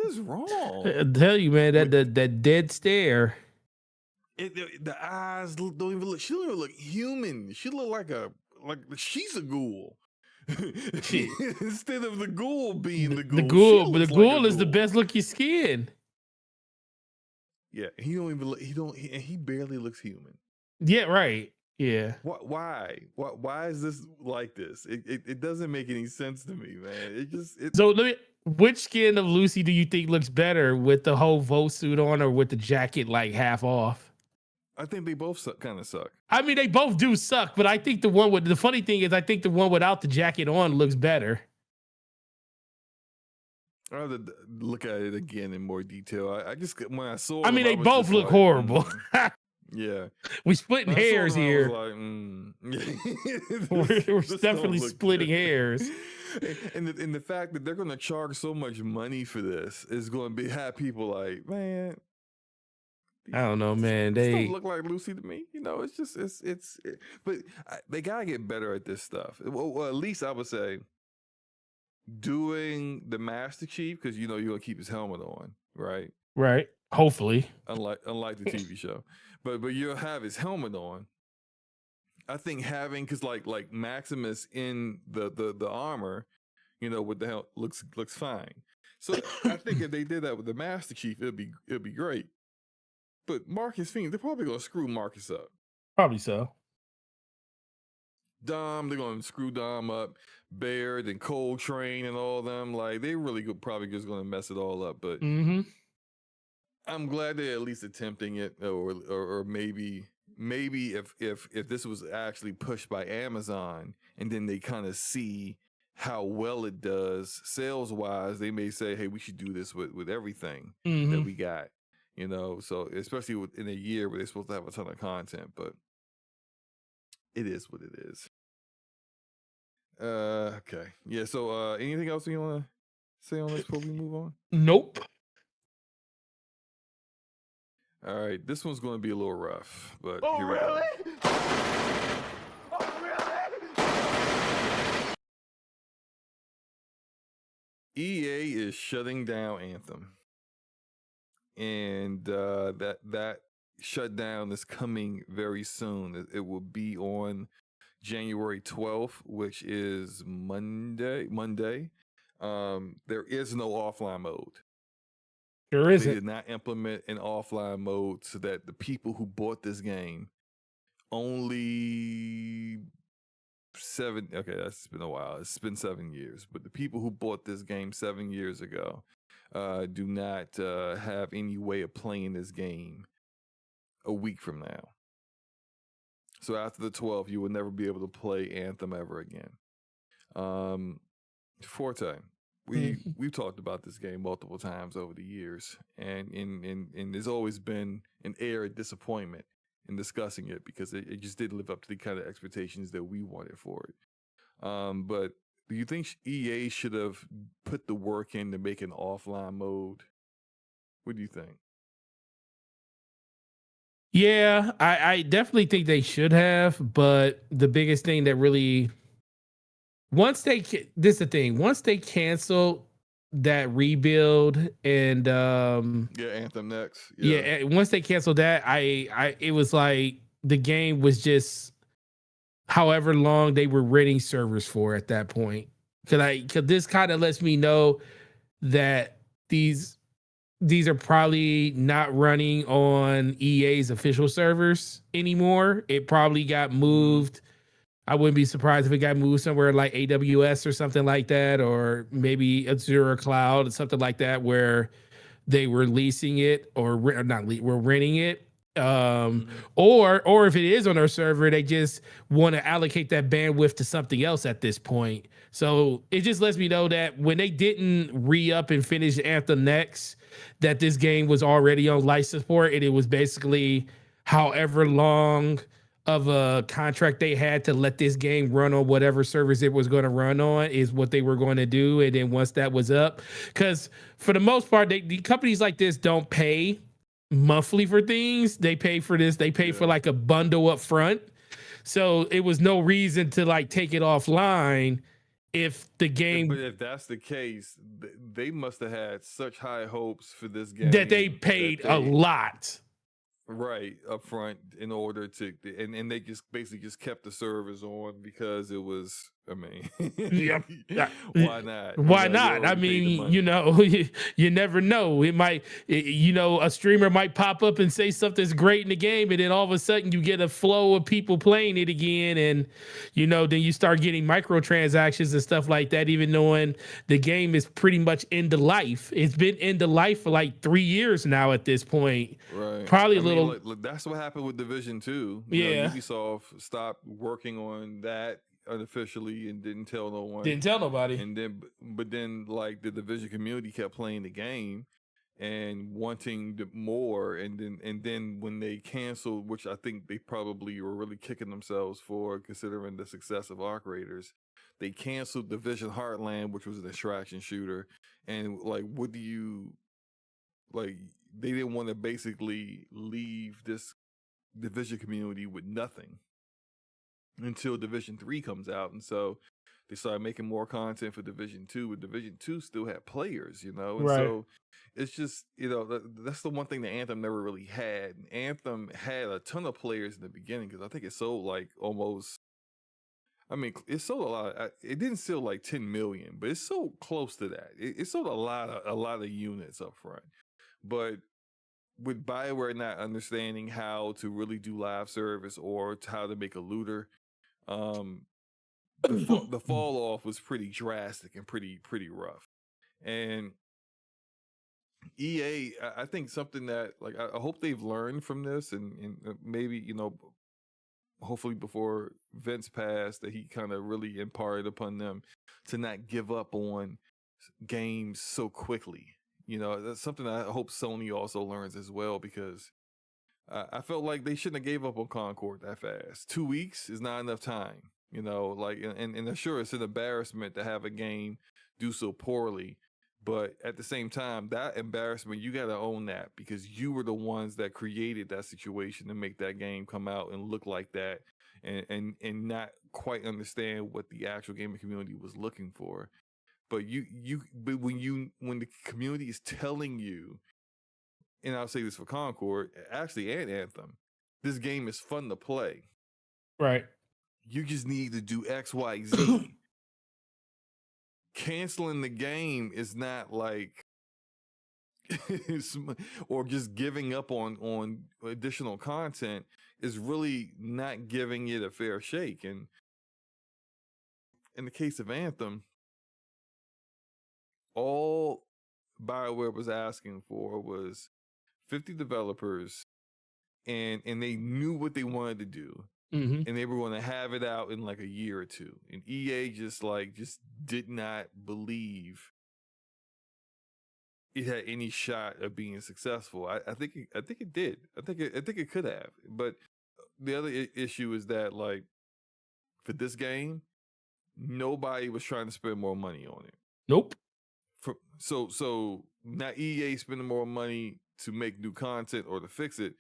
is wrong? I tell you, man, that dead stare. The eyes don't even look. She don't even look human. She look like she's a ghoul. Instead of the ghoul being the ghoul. But the ghoul is the best looking skin. Yeah, he don't even look. He barely looks human. Yeah, right. Yeah. Why? Why is this like this? It doesn't make any sense to me, man. So which skin of Lucy do you think looks better, with the whole Vote suit on or with the jacket half off? I think they both kind of suck. I mean, they both do suck, but I think the funny thing is, I think the one without the jacket on looks better. I'll have to look at it again in more detail. I just, when I saw them, they both look horrible. Yeah. We splitting hairs here. We're definitely splitting hairs. And the fact that they're going to charge so much money for this is going to have people like, man, I don't know, man. They don't look like Lucy to me. It's just but they gotta get better at this stuff. Well, at least I would say doing the Master Chief, because you're gonna keep his helmet on, right? Right. Hopefully. Unlike the TV show, but you'll have his helmet on. I think having, because like Maximus in the armor, with the helmet looks fine. So I think if they did that with the Master Chief, it'd be great. But Marcus Phoenix, they're probably going to screw Marcus up. Probably so. Dom, they're going to screw Dom up. Baird and Coltrane and all them, they really probably just going to mess it all up. But I'm glad they're at least attempting it, or maybe if this was actually pushed by Amazon, and then they kind of see how well it does sales wise, they may say, hey, we should do this with everything that we got. So especially in a year where they're supposed to have a ton of content, but it is what it is. Okay. Yeah. So, anything else you want to say on this before we move on? Nope. All right. This one's going to be a little rough, but Oh, here we go. really? Oh, really? EA is shutting down Anthem, and that shutdown is coming very soon. It will be on January 12th, which is Monday. There is no offline mode. Sure They isn't. did not implement an offline mode so that the people who bought this game only okay, that's been a while. It's been 7 years, but the people who bought this game 7 years ago do not have any way of playing this game a week from now. So after the 12th, you will never be able to play Anthem ever again. Forte, we've talked about this game multiple times over the years, and there's always been an air of disappointment in discussing it because it just didn't live up to the kind of expectations that we wanted for it. But do you think EA should have put the work in to make an offline mode? What do you think? Yeah, I definitely think they should have, but the biggest thing that really this is the thing, once they cancel that rebuild and Yeah, Anthem next. yeah, once they canceled that, it was like the game was just however long they were renting servers for at that point. Cause this kind of lets me know that these are probably not running on EA's official servers anymore. It probably got moved. I wouldn't be surprised if it got moved somewhere like AWS or something like that, or maybe Azure Cloud, something like that, where they were leasing it or we're renting it. Or if it is on our server, they just want to allocate that bandwidth to something else at this point. So it just lets me know that when they didn't re-up and finish Anthem next, that this game was already on life support, and it was basically however long of a contract they had to let this game run on whatever servers it was going to run on is what they were going to do. And then once that was up, because for the most part, the companies like this don't pay monthly for things. They pay for this. They pay for like a bundle up front. So it was no reason to like take it offline if the game. But if that's the case, they must have had such high hopes for this game That they paid a lot. Right up front in order to, and they just basically just kept the servers on because it was. I mean, why not? Why not? I mean, you never know. It might, a streamer might pop up and say something's great in the game, and then all of a sudden you get a flow of people playing it again, and then you start getting microtransactions and stuff like that. Even knowing the game is pretty much end of life, it's been end of life for like 3 years now at this point. Right. Probably little. Look, that's what happened with Division 2. Ubisoft stopped working on that unofficially and didn't tell no one. Didn't tell nobody. And then like the Division community kept playing the game and wanting more, and then when they canceled, which I think they probably were really kicking themselves for considering the success of Arc Raiders, they canceled Division Heartland, which was an extraction shooter. And like, what do you like? They didn't want to basically leave this Division community with nothing until Division 3 comes out. And so they started making more content for Division 2, but Division 2 still had players, And so it's just, that's the one thing that Anthem never really had. Anthem had a ton of players in the beginning because I think it sold like almost, it sold a lot. It didn't sell like 10 million, but it sold close to that. It sold a lot of units up front. But with BioWare not understanding how to really do live service or how to make a looter, the fall off was pretty drastic and pretty rough. And EA, I think something that like I hope they've learned from this, and maybe hopefully before Vince passed, that he kind of really imparted upon them to not give up on games so quickly. That's something I hope Sony also learns as well, because I felt like they shouldn't have gave up on Concord that fast. 2 weeks is not enough time. You know, like, and sure, it's an embarrassment to have a game do so poorly, but at the same time, that embarrassment, you got to own that because you were the ones that created that situation to make that game come out and look like that, and not quite understand what the actual gaming community was looking for. But but when the community is telling you, and I'll say this for Concord, actually, and Anthem, this game is fun to play. Right. You just need to do X, Y, Z. Canceling the game is not like, or just giving up on additional content is really not giving it a fair shake. And in the case of Anthem, all BioWare was asking for was 50 developers, and they knew what they wanted to do. Mm-hmm. And they were going to have it out in like a year or two. And EA just did not believe it had any shot of being successful. I think it did. I think it could have. But the other issue is that, like, for this game, nobody was trying to spend more money on it. Nope. So not EA spending more money to make new content or to fix it,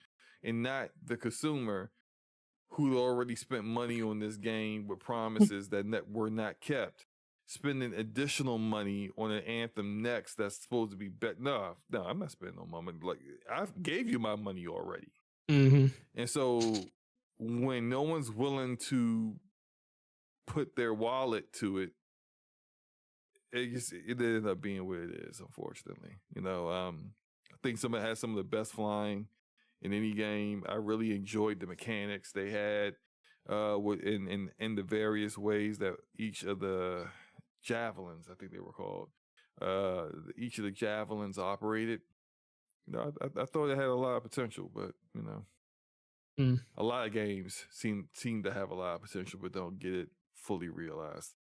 and not the consumer who'd already spent money on this game with promises that were not kept, spending additional money on an Anthem next that's supposed to be better. No, I'm not spending no money. Like, I gave you my money already. Mm-hmm. And so when no one's willing to put their wallet to it, it ended up being what it is, unfortunately. You know, I think it has some of the best flying in any game. I really enjoyed the mechanics they had in the various ways that each of the javelins, I think they were called, each of the javelins operated. You know, I thought it had a lot of potential, but you know, a lot of games seem to have a lot of potential, but don't get it fully realized.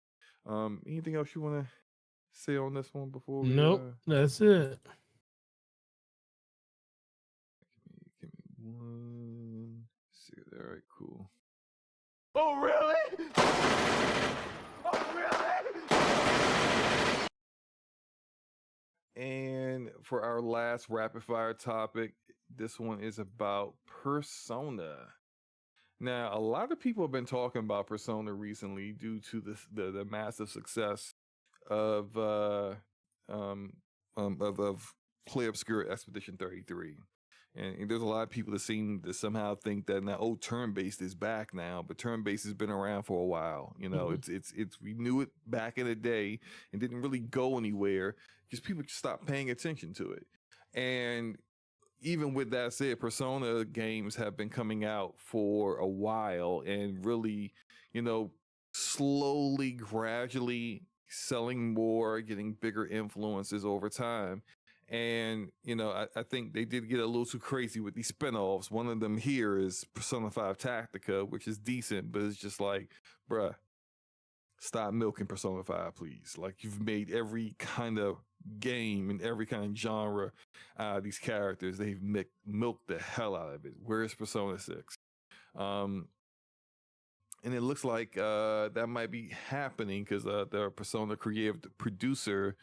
Anything else you want to say on this one before we? Nope, that's it. Give me one. See, all right, cool. Oh, really? Oh, really? And for our last rapid fire topic, this one is about Persona. Now, a lot of people have been talking about Persona recently due to the massive success of Play Obscure Expedition 33. And there's a lot of people that seem to somehow think that now, turn-based is back now, but turn-based has been around for a while. You know, it's we knew it back in the day and didn't really go anywhere because people just stopped paying attention to it. And even with that said, Persona games have been coming out for a while and really, you know, slowly, gradually selling more, getting bigger influences over time. And, you know, I think they did get a little too crazy with these spinoffs. One of them here is Persona 5 Tactica, which is decent, but it's just like, bruh, stop milking Persona 5, please. Like, you've made every kind of game and every kind of genre out of these characters. They've milked the hell out of it. Where's Persona 6? And it looks like that might be happening because the Persona creative producer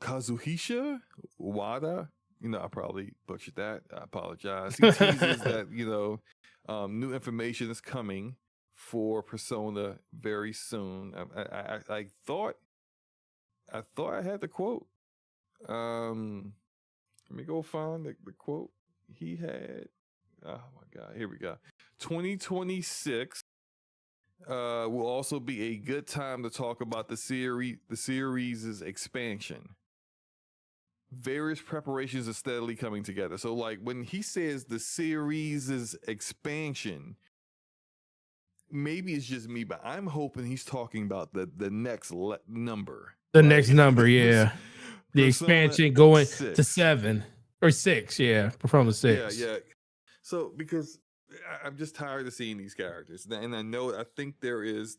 Kazuhisa Wada, you know, I probably butchered that. I apologize. He teases that, you know, new information is coming for Persona very soon. I thought I had the quote. Let me go find the quote he had. Oh my God, here we go. 2026 will also be a good time to talk about the series' expansion. Various preparations are steadily coming together. So, like, when he says the series' expansion, maybe it's just me, but I'm hoping he's talking about the next number. The right? next number, yeah. The Persona expansion going 6. to 7 or 6, yeah. Persona 6. Yeah. So, because I'm just tired of seeing these characters. And I think there is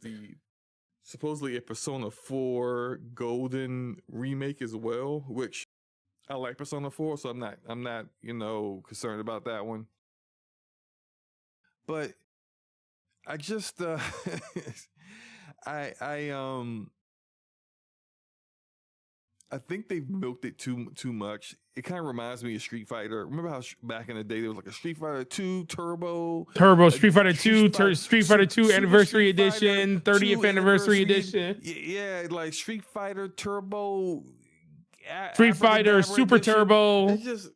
supposedly a Persona 4 Golden remake as well, which I like Persona 4, so I'm not, you know, concerned about that one. But I just I I think they've milked it too much. It kind of reminds me of Street Fighter. Remember how back in the day there was like a Street Fighter 2 Turbo, Street Fighter 2, Street Fighter 2 Anniversary Edition, 30th Anniversary Edition. Yeah, like Street Fighter Turbo, Street Fighter Super Edition. Turbo. It's just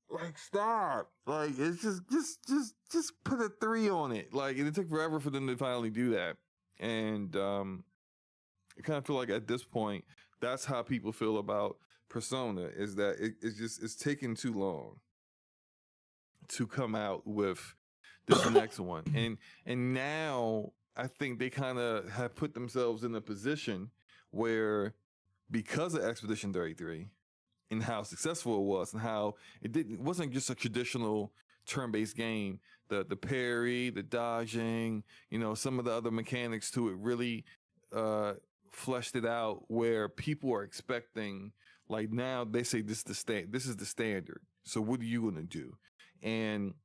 like stop. Like it's just put a 3 on it. Like and it took forever for them to finally do that. And I kind of feel like at this point, that's how people feel about Persona, is that it's taking too long to come out with this next one. And now I think they kind of have put themselves in a position where, because of Expedition 33 and how successful it was and how it wasn't just a traditional turn-based game, the parry, the dodging, some of the other mechanics to it really fleshed it out, where people are expecting, like, now they say this is the standard. So what are you gonna do? And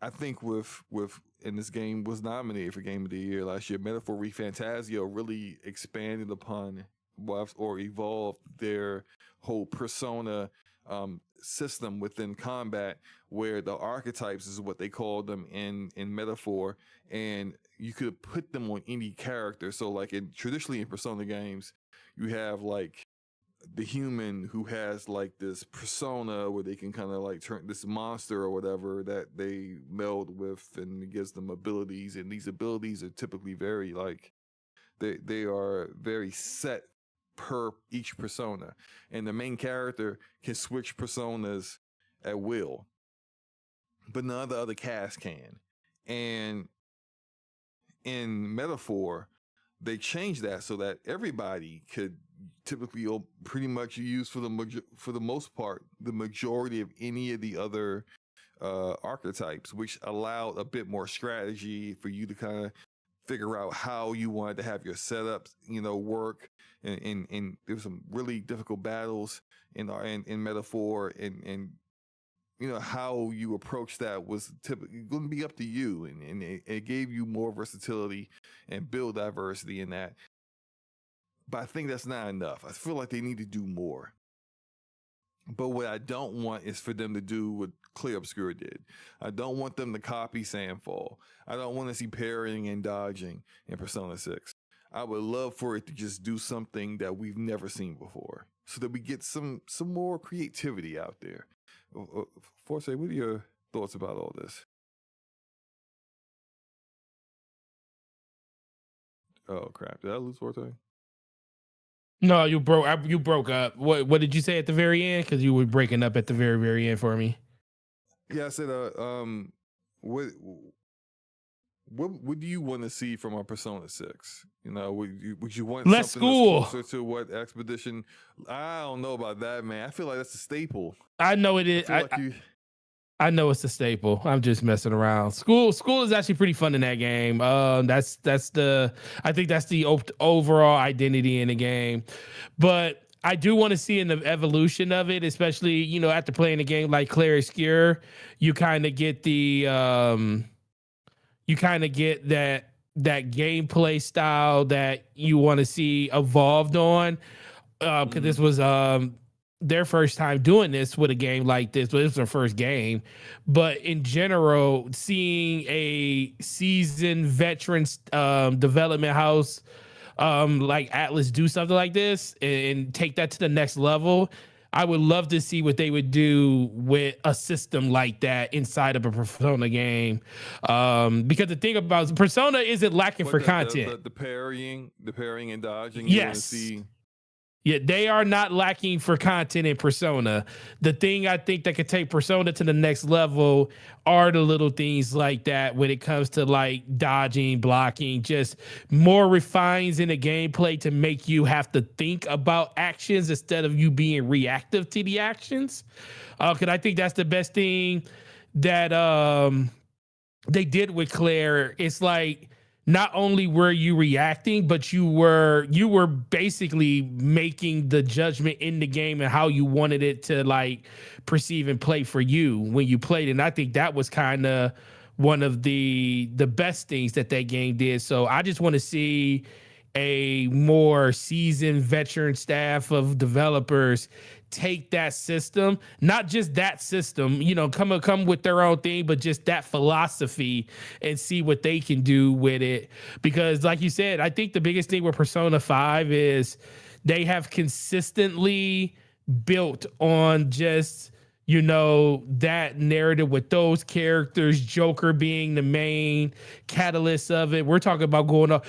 I think and this game was nominated for Game of the Year last year, Metaphor ReFantazio really expanded upon or evolved their whole Persona system within combat, where the archetypes is what they called them in Metaphor, and you could put them on any character. So like traditionally in Persona games, you have like the human who has like this persona where they can kind of like turn this monster or whatever that they meld with, and it gives them abilities, and these abilities are typically very like they are very set per each persona, and the main character can switch personas at will, but none of the other cast can. And in Metaphor, they changed that so that everybody could typically pretty much use for the most part the majority of any of the other archetypes, which allowed a bit more strategy for you to kind of figure out how you wanted to have your setups, work. And there were some really difficult battles in Metaphor, and how you approach that was typically going to be up to you, and it gave you more versatility and build diversity in that. But I think that's not enough. I feel like they need to do more. But what I don't want is for them to do what Clear Obscure did. I don't want them to copy Sandfall. I don't want to see parrying and dodging in Persona 6. I would love for it to just do something that we've never seen before, so that we get some more creativity out there. Forte, what are your thoughts about all this? Oh crap! Did I lose Forte? No, you broke up. What did you say at the very end? Because you were breaking up at the very end for me. Yeah, I said, what do you want to see from our Persona 6? Would you want less something school that's closer to what Expedition? I don't know about that, man. I feel like that's a staple. I know it is. I know it's a staple. I'm just messing around. School is actually pretty fun in that game. I think that's the overall identity in the game. But I do want to see in the evolution of it, especially, after playing a game like Clear Obscure, you kind of get that gameplay style that you want to see evolved on. Because this was their first time doing this with a game like this, but it was their first game. But in general, seeing a seasoned veteran development house like Atlas do something like this and take that to the next level, I would love to see what they would do with a system like that inside of a Persona game. Because the thing about Persona isn't lacking for content. The parrying and dodging. Yes. Yeah, they are not lacking for content in Persona. The thing I think that could take Persona to the next level are the little things like that when it comes to like dodging, blocking, just more refines in the gameplay to make you have to think about actions instead of you being reactive to the actions. Because I think that's the best thing that they did with Claire. It's like, not only were you reacting, but you were basically making the judgment in the game and how you wanted it to like perceive and play for you when you played. And I think that was kind of one of the best things that game did. So I just want to see a more seasoned veteran staff of developers take that system, not just that system, come with their own thing, but just that philosophy and see what they can do with it. Because like you said, I think the biggest thing with Persona 5 is they have consistently built on just that narrative with those characters, Joker being the main catalyst of it. We're talking about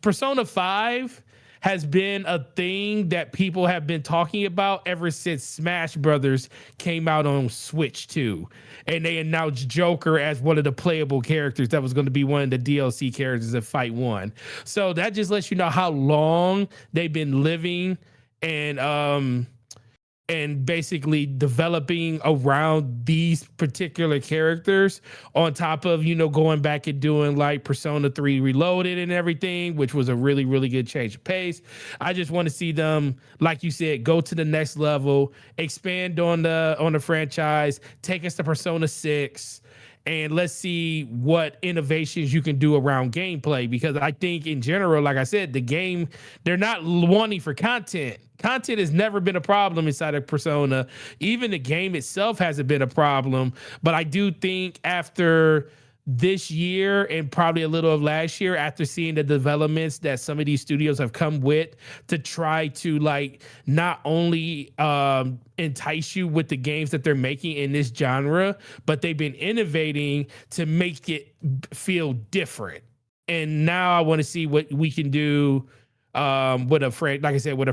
Persona 5 has been a thing that people have been talking about ever since Smash Brothers came out on Switch 2. And they announced Joker as one of the playable characters that was going to be one of the DLC characters in Fight 1. So that just lets you know how long they've been living and basically developing around these particular characters, on top of, going back and doing like Persona 3 Reloaded and everything, which was a really, really good change of pace. I just want to see them, like you said, go to the next level, expand on the franchise, take us to Persona 6, and let's see what innovations you can do around gameplay. Because I think in general, like I said, the game, they're not wanting for content. Content has never been a problem inside of Persona. Even the game itself hasn't been a problem. But I do think after this year and probably a little of last year, after seeing the developments that some of these studios have come with to try to like not only entice you with the games that they're making in this genre, but they've been innovating to make it feel different. And now I want to see what we can do with a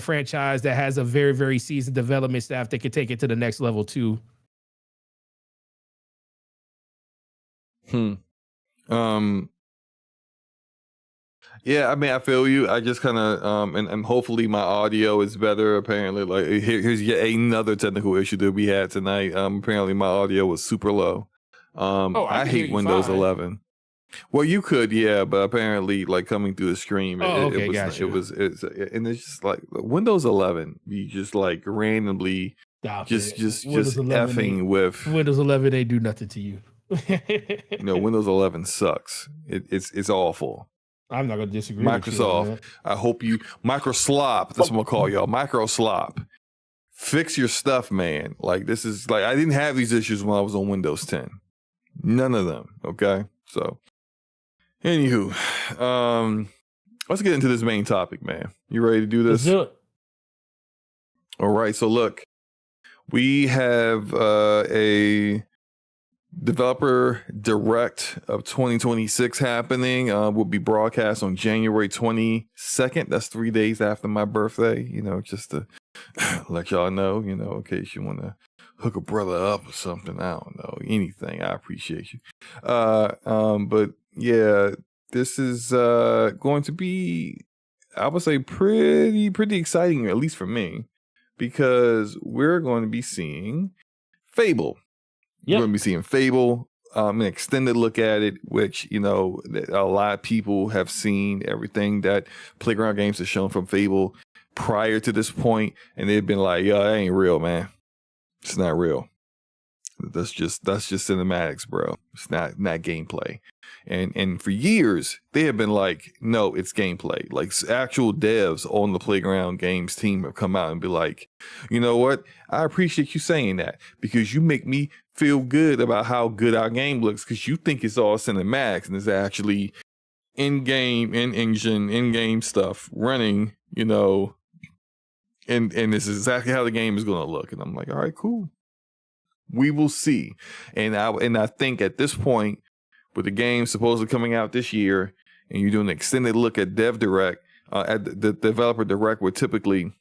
franchise that has a very, very seasoned development staff that can take it to the next level too. Yeah, I mean, I feel you. I just kind of and hopefully my audio is better. Apparently, like here's yet another technical issue that we had tonight. Apparently my audio was super low. I hate Windows 11. Well, you could, yeah, but apparently, like coming through the stream, it was, and it's just like Windows 11. You just like randomly, just effing with Windows 11. They do nothing to you. Windows 11 sucks. It's awful. I'm not gonna disagree. Microsoft, with you, I hope you MicroSlop. That's what I'm gonna call y'all. MicroSlop. Fix your stuff, man. Like this is like I didn't have these issues when I was on Windows 10. None of them. Okay, so. Anywho, let's get into this main topic, man. You ready to do this? Let's do it. All right. So look, we have a developer direct of 2026 happening. Will be broadcast on January 22nd. That's 3 days after my birthday. Just to let y'all know, in case you want to hook a brother up or something. I don't know, anything. I appreciate you. But yeah, this is going to be, I would say, pretty exciting, at least for me, because we're going to be seeing Fable. Yep. We're going to be seeing Fable, an extended look at it, which, a lot of people have seen everything that Playground Games has shown from Fable prior to this point, and they've been like, yo, that ain't real, man. It's not real. That's just cinematics, bro. It's not gameplay. And for years they have been like, no, it's gameplay. Like actual devs on the Playground Games team have come out and be like, you know what? I appreciate you saying that because you make me feel good about how good our game looks because you think it's all cinematics and it's actually in-game, in-engine, in-game stuff running, and this is exactly how the game is going to look. And I'm like, all right, cool. We will see. And I think at this point, with the game supposedly coming out this year, and you're doing an extended look at Dev Direct, at the Developer Direct, where typically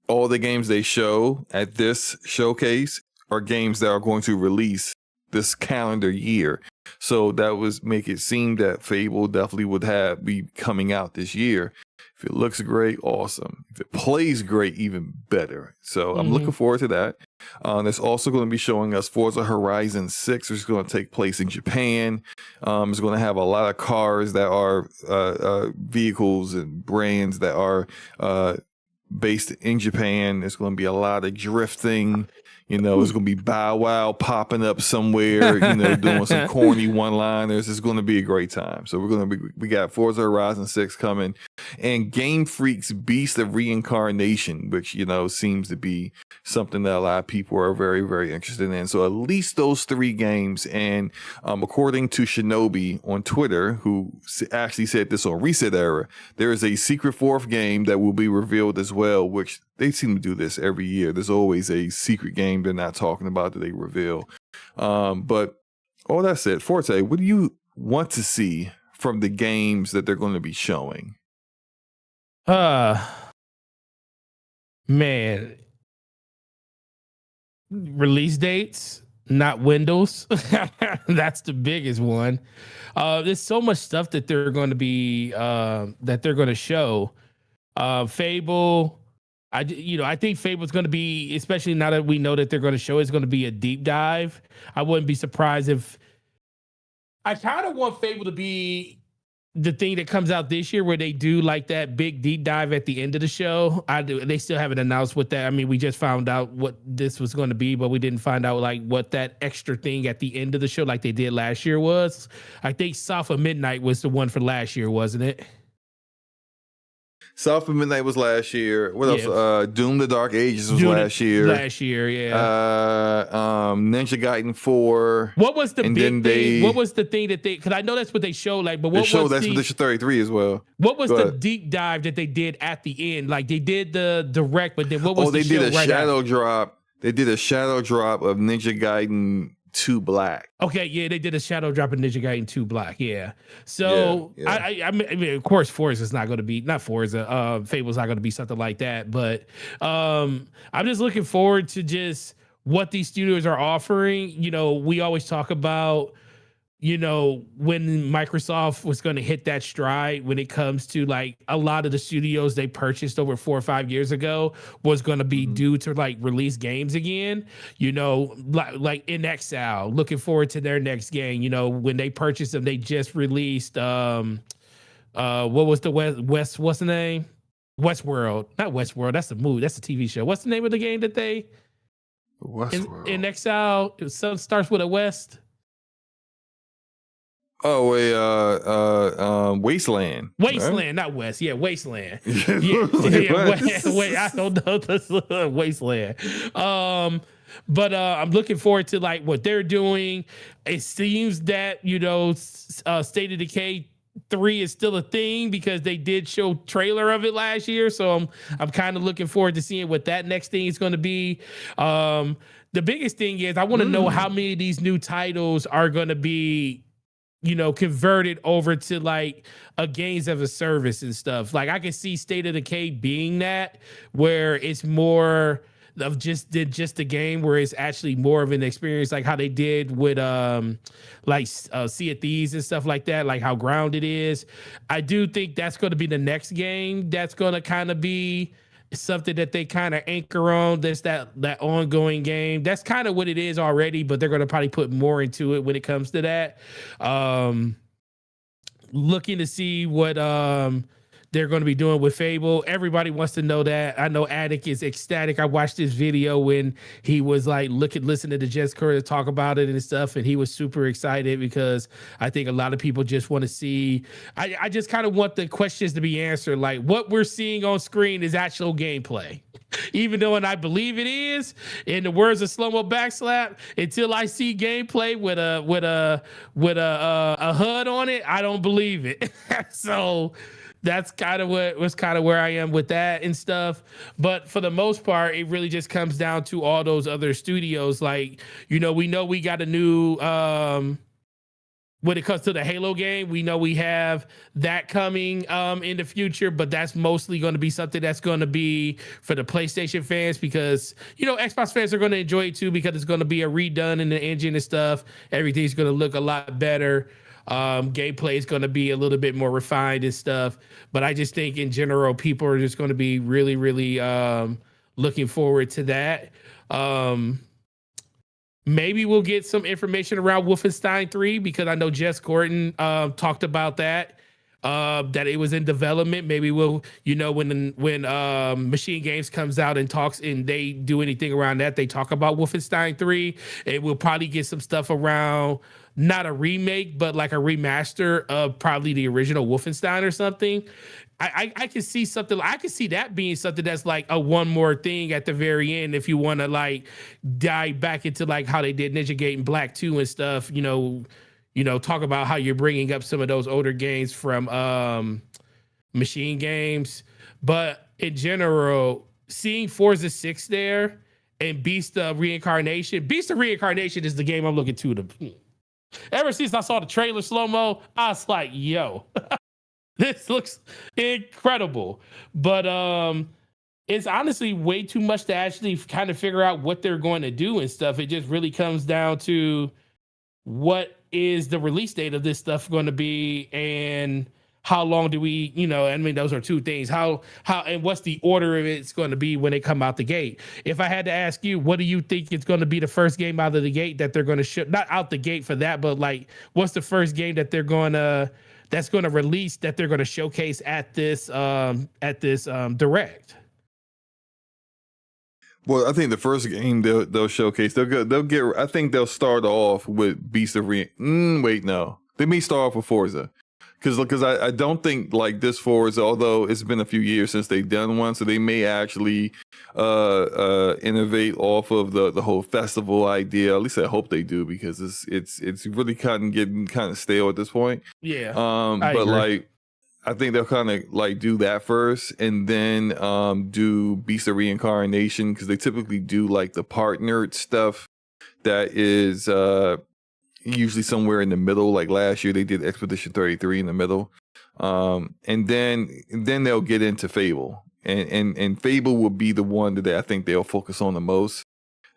all the games they show at this showcase are games that are going to release this calendar year. So that was make it seem that Fable definitely would be coming out this year. If it looks great, awesome. If it plays great, even better. So I'm looking forward to that. It's also going to be showing us Forza Horizon 6, which is going to take place in Japan. It's going to have a lot of cars that are vehicles and brands that are based in Japan. There's going to be a lot of drifting. You know, it's going to be Bow Wow popping up somewhere, you know, doing some corny one-liners. It's going to be a great time. So we got Forza Horizon 6 coming, and Game Freak's Beast of Reincarnation, which, you know, seems to be something that a lot of people are very, very interested in. So at least those 3 games. And according to Shinobi on Twitter, who actually said this on Reset Era, there is a secret 4th game that will be revealed as well, which they seem to do this every year. There's always a secret game they're not talking about that they reveal. But all that said, Forte, what do you want to see from the games that they're going to be showing? Man, release dates, not windows. That's the biggest one. There's so much stuff that they're going to be show. Fable. I think Fable's going to be, especially now that we know that they're going to show it's going to be a deep dive. I wouldn't be surprised if I kind of want Fable to be the thing that comes out this year where they do like that big deep dive at the end of the show. They still haven't announced what that. I mean, we just found out what this was going to be, but we didn't find out like what that extra thing at the end of the show like they did last year was. I think South of Midnight was the one for last year, wasn't it? South of Midnight was last year. What else? Doom: The Dark Ages was last year. Yeah. Ninja Gaiden 4. What was the big thing? What was the thing that they? Because I know that's what they showed. Like, but what was that's Expedition 33 as well. What was the deep dive that they did at the end? Like they did the direct, but then what was the show? They did a shadow drop. They did a shadow drop of Ninja Gaiden 2 Black. Okay, yeah, they did a shadow drop of Ninja Gaiden 2 Black, yeah. So yeah. I mean, of course, Forza's not going to be Fable's not going to be something like that, but I'm just looking forward to just what these studios are offering. You know, we always talk about, you know, when Microsoft was going to hit that stride when it comes to like a lot of the studios they purchased over 4 or 5 years ago was going to be due to like release games again, you know, like in Exile, looking forward to their next game. You know, when they purchased them, they just released, what was the what's the name? Westworld, not Westworld. That's the movie. That's the TV show. What's the name of the game that they in Exile? Some starts with a West. Oh, Wasteland. Wasteland, right? Not West. Yeah, Wasteland. Wait, I don't know this Wasteland. But I'm looking forward to like what they're doing. It seems that, you know, State of Decay 3 is still a thing because they did show trailer of it last year. So I'm kind of looking forward to seeing what that next thing is going to be. The biggest thing is I want to know how many of these new titles are going to be, you know, converted over to like a games as a service and stuff. Like I can see State of Decay being that, where it's more of just a game, where it's actually more of an experience, like how they did with Sea of Thieves and stuff like that, like how grounded is. I do think that's going to be the next game that's going to kind of be something that they kind of anchor on. That's that ongoing game. That's kind of what it is already, but they're going to probably put more into it when it comes to that. Looking to see what they're going to be doing with Fable. Everybody wants to know that. I know Attic is ecstatic. I watched this video when he was like listening to Jess Curry talk about it and stuff, and he was super excited because I think a lot of people just want to see. I just kind of want the questions to be answered. Like what we're seeing on screen is actual gameplay, even though, and I believe it is. In the words of SloMoBackSlap, until I see gameplay with a HUD on it, I don't believe it. So that's kind of where I am with that and stuff. But for the most part, it really just comes down to all those other studios. Like, you know we got a new, when it comes to the Halo game, we know we have that coming in the future, but that's mostly going to be something that's going to be for the PlayStation fans, because, you know, Xbox fans are going to enjoy it too, because it's going to be a redone in the engine and stuff. Everything's going to look a lot better. Gameplay is going to be a little bit more refined and stuff, but I just think in general people are just going to be really, really looking forward to that. Maybe we'll get some information around Wolfenstein 3, because I know Jess Gordon talked about that that it was in development. Maybe we'll, when Machine Games comes out and talks and they do anything around that, they talk about Wolfenstein 3. And we'll probably get some stuff around not a remake, but like a remaster of probably the original Wolfenstein or something. I can see something. I can see that being something that's like a one more thing at the very end. If you want to like dive back into like how they did Ninja Gaiden Black 2 and stuff, talk about how you're bringing up some of those older games from Machine Games. But in general, seeing Forza 6 there and Beast of Reincarnation is the game I'm looking to. Ever since I saw the trailer slow-mo, I was like, yo, this looks incredible. But it's honestly way too much to actually kind of figure out what they're going to do and stuff. It just really comes down to what is the release date of this stuff going to be, and how long do we, those are two things. How and what's the order of it's going to be when they come out the gate? If I had to ask you, what do you think it's going to be the first game out of the gate that they're going to ship? Not out the gate for that, but like, what's the first game that they're going to release that they're going to showcase at this direct? Well, I think the first game they'll showcase, they'll get. I think they'll start off with Beast of Wait, no, they may start off with Forza, because I don't think like this Forza, although it's been a few years since they've done one, so they may actually innovate off of the whole festival idea. At least I hope they do, because it's really getting kind of stale at this point. Yeah, but agree. Like, I think they'll kind of like do that first, and then do Beast of Reincarnation, because they typically do like the partnered stuff that is usually somewhere in the middle. Like last year they did Expedition 33 in the middle, and then they'll get into Fable, and Fable will be the one that I think they'll focus on the most.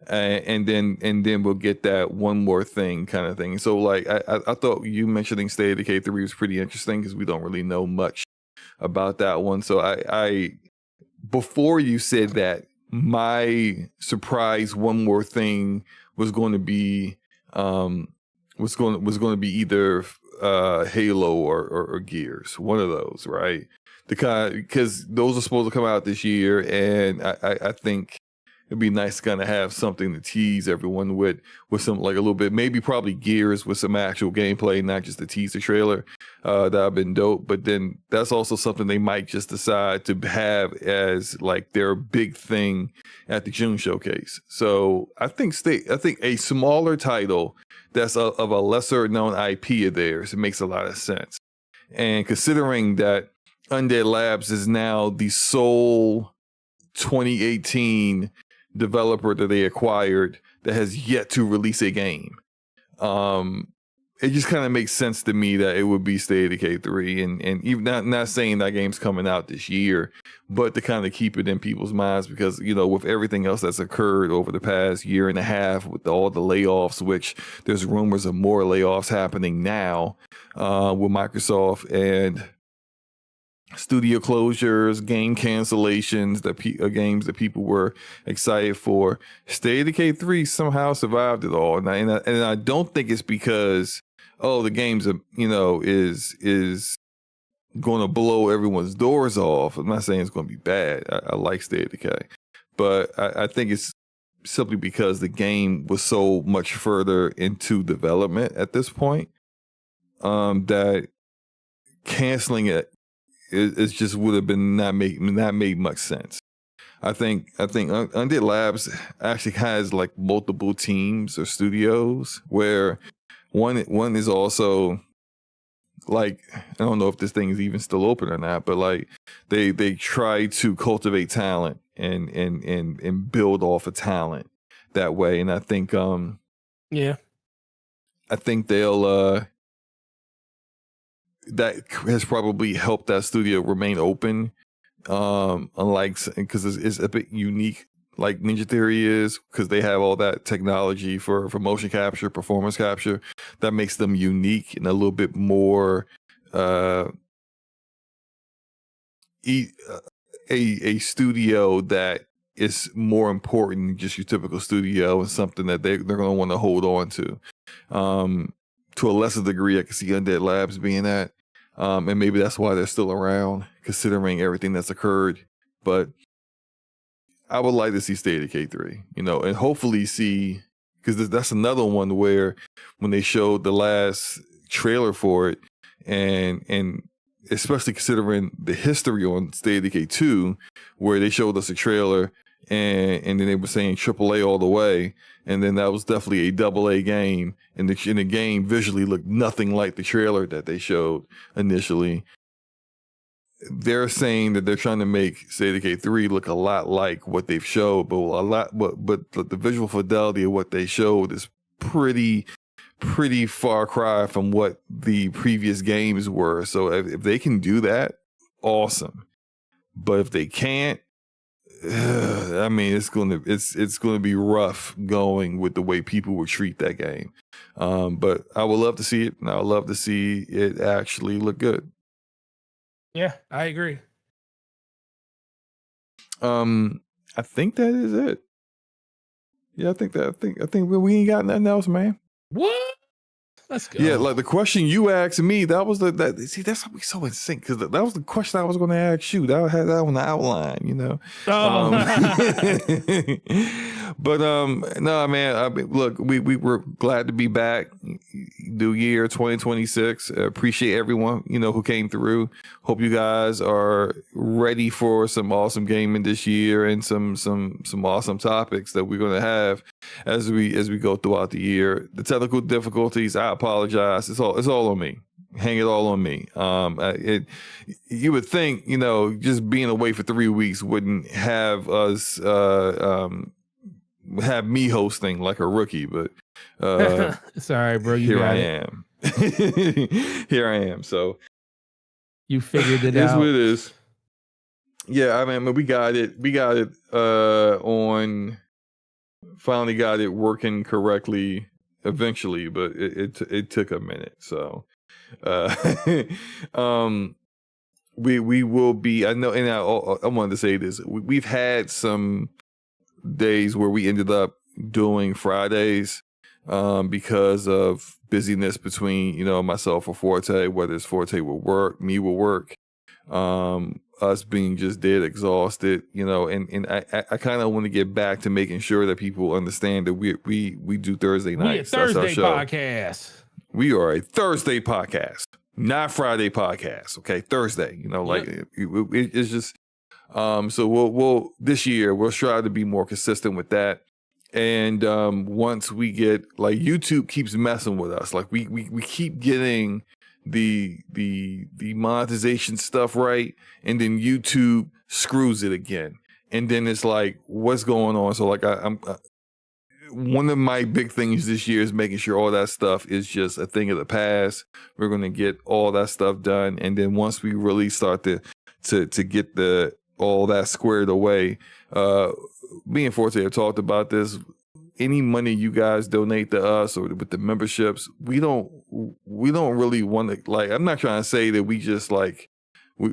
And then we'll get that one more thing kind of thing. So like I thought you mentioning State of Decay 3 was pretty interesting, because we don't really know much about that one. So I before you said that, my surprise one more thing was going to be either Halo or Gears, one of those, right? Because those are supposed to come out this year, and I think it'd be nice to kind of have something to tease everyone with some, like a little bit, maybe probably Gears with some actual gameplay, not just the teaser trailer. That have been dope. But then that's also something they might just decide to have as like their big thing at the June showcase. So I think a smaller title that's of a lesser known IP of theirs, it makes a lot of sense. And considering that Undead Labs is now the sole 2018 developer that they acquired that has yet to release a game, it just kind of makes sense to me that it would be State of Decay 3, and even not saying that game's coming out this year, but to kind of keep it in people's minds, because with everything else that's occurred over the past year and a half, with all the layoffs, which there's rumors of more layoffs happening now, with Microsoft, and studio closures, game cancellations, games that people were excited for. State of Decay 3 somehow survived it all, and I don't think it's because the game's is going to blow everyone's doors off. I'm not saying it's going to be bad. I like State of Decay, but I think it's simply because the game was so much further into development at this point, that canceling it just would have been not made much sense. I think Undead Labs actually has like multiple teams or studios, where one is also like, I don't know if this thing is even still open or not, but like they try to cultivate talent and build off of talent that way. And I think I think they'll that has probably helped that studio remain open, unlike, because it's a bit unique like Ninja Theory is, because they have all that technology for motion capture, performance capture, that makes them unique and a little bit more a studio that is more important than just your typical studio, and something that they're going to want to hold on to. To a lesser degree, I can see Undead Labs being that. And maybe that's why they're still around, considering everything that's occurred. But I would like to see State of K3, and hopefully see, because that's another one where when they showed the last trailer for it, and especially considering the history on State of Decay 2, where they showed us a trailer and then they were saying AAA all the way, and then that was definitely a AA game, and the game visually looked nothing like the trailer that they showed initially. They're saying that they're trying to make State of Decay 3 look a lot like what they've showed, but the visual fidelity of what they showed is pretty far cry from what the previous games were. So if they can do that, awesome. But if they can't, I mean, it's gonna be rough going with the way people would treat that game. But I would love to see it, and I would love to see it actually look good. Yeah, I agree. I think that is it. Yeah, I think we ain't got nothing else, man. What? Let's go. Yeah, like the question you asked me, that's how we so in sync, because that was the question I was going to ask you. That had that on the outline, Oh. But no, man. I mean, look, we were glad to be back. New year 2026. Appreciate everyone who came through. Hope you guys are ready for some awesome gaming this year and some awesome topics that we're going to have as we go throughout the year. The technical difficulties, I apologize. It's all on me. Hang it all on me. You would think, just being away for 3 weeks wouldn't have us have me hosting like a rookie, but sorry, bro. Here I am. Here I am. So you figured it out. It's what it is. Yeah, I mean, we got it. On. Finally got it working correctly eventually, but it took a minute. So, we will be. I know, and I wanted to say this. We've had some days where we ended up doing Fridays because of busyness between myself or Forte, whether it's Forte will work, me will work, us being just dead exhausted, and I kind of want to get back to making sure that people understand that we do Thursday nights. We a Thursday podcast. We are a Thursday podcast, not Friday podcast. Okay, Thursday. It's just. So we'll this year we'll try to be more consistent with that. And once we get, like, YouTube keeps messing with us, like we keep getting the monetization stuff right, and then YouTube screws it again, and then it's like, what's going on? So like I'm one of my big things this year is making sure all that stuff is just a thing of the past. We're gonna get all that stuff done, and then once we really start to get all that squared away, me and Forte have talked about this. Any money you guys donate to us or with the memberships, we don't really want to, like, I'm not trying to say that we just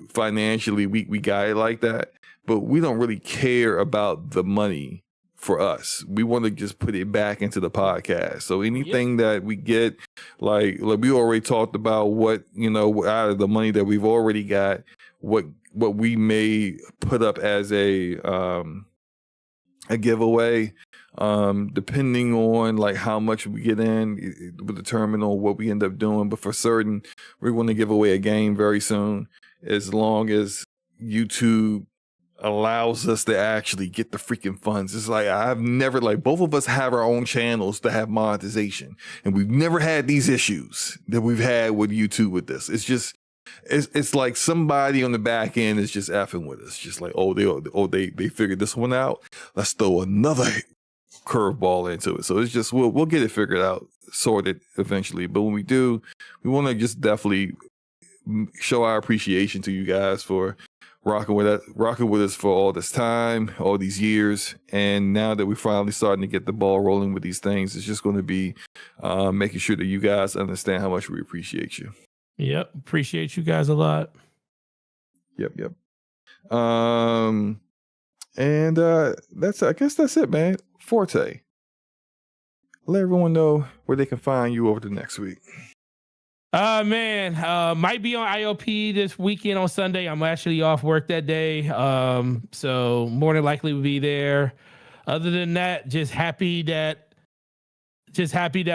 financially we got it like that, but we don't really care about the money for us. We want to just put it back into the podcast. So anything that we get, like we already talked about what, out of the money that we've already got, what we may put up as a giveaway, depending on like how much we get in, it will determine on what we end up doing. But for certain, we're going to give away a game very soon, as long as YouTube allows us to actually get the freaking funds. It's like, I've never, like, both of us have our own channels to have monetization, and we've never had these issues that we've had with YouTube with this. It's just, it's like somebody on the back end is just effing with us, just like, they figured this one out, let's throw another curveball into it. So it's just, we'll get it figured out, sorted eventually. But when we do, we want to just definitely show our appreciation to you guys for rocking with us for all this time, all these years. And now that we're finally starting to get the ball rolling with these things, it's just going to be making sure that you guys understand how much we appreciate you. Yep. Appreciate you guys a lot. Yep. And I guess that's it, man. Forte, let everyone know where they can find you over the next week. Man, might be on IOP this weekend on Sunday. I'm actually off work that day. So more than likely we'll be there. Other than that, just happy that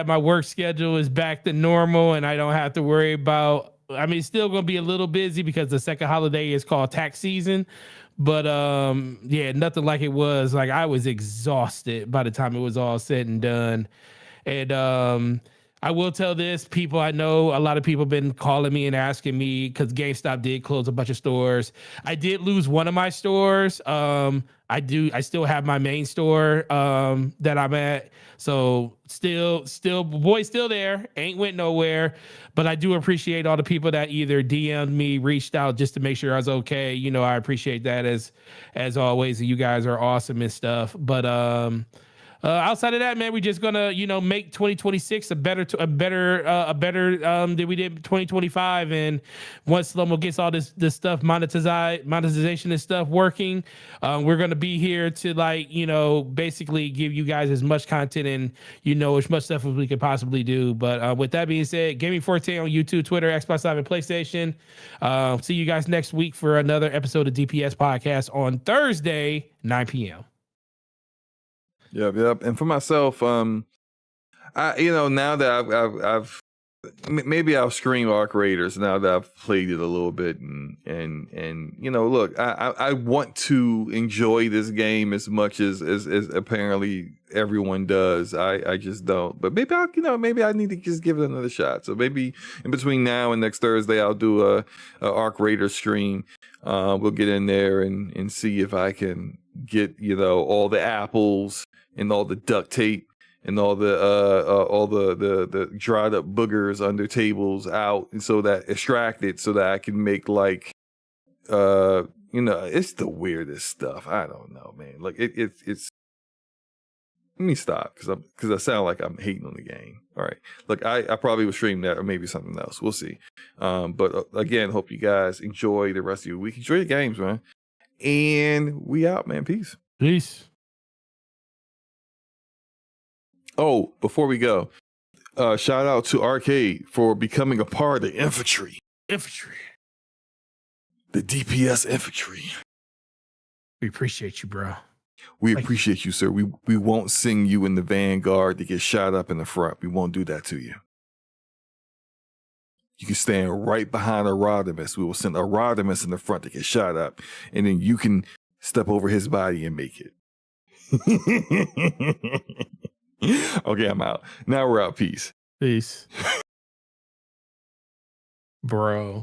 my work schedule is back to normal and I don't have to worry about, I mean, it's still going to be a little busy because the second holiday is called tax season. But yeah, nothing like it was. Like, I was exhausted by the time it was all said and done. And I will tell this, people, I know a lot of people have been calling me and asking me because GameStop did close a bunch of stores. I did lose one of my stores. I still have my main store that I'm at. So still, boy's still there, ain't went nowhere. But I do appreciate all the people that either DM'd me, reached out just to make sure I was okay. You know, I appreciate that as always. You guys are awesome and stuff. But outside of that, man, we just gonna, you know, make 2026 a better than we did 2025. And once SloMo gets all this stuff monetization and stuff working, we're gonna be here to, like, you know, basically give you guys as much content and, you know, as much stuff as we could possibly do. But with that being said, Gaming Forte on YouTube, Twitter, Xbox Live, and PlayStation. See you guys next week for another episode of DPS Podcast on Thursday, 9 p.m. Yep. And for myself, now that I've maybe I'll stream Arc Raiders now that I've played it a little bit, and you know, look, I want to enjoy this game as much as apparently everyone does. I just don't. But maybe I need to just give it another shot. So maybe in between now and next Thursday, I'll do a Arc Raiders stream. We'll get in there and see if I can get, you know, all the apples and all the duct tape and all the dried up boogers under tables out, and so that extracted, so that I can make, like, you know, it's the weirdest stuff. I don't know, man. Like, it's. Let me stop because I sound like I'm hating on the game. All right, look, I probably will stream that or maybe something else. We'll see. But again, hope you guys enjoy the rest of your week. Enjoy your games, man. And we out, man. Peace. Peace. Oh, before we go, shout out to Arcade for becoming a part of the infantry. The DPS infantry. We appreciate you, bro. We appreciate you, sir. We won't sing you in the vanguard to get shot up in the front. We won't do that to you. You can stand right behind a Rodimus. We will send a Rodimus in the front to get shot up, and then you can step over his body and make it. Okay, I'm out. Now we're out. Peace. Bro.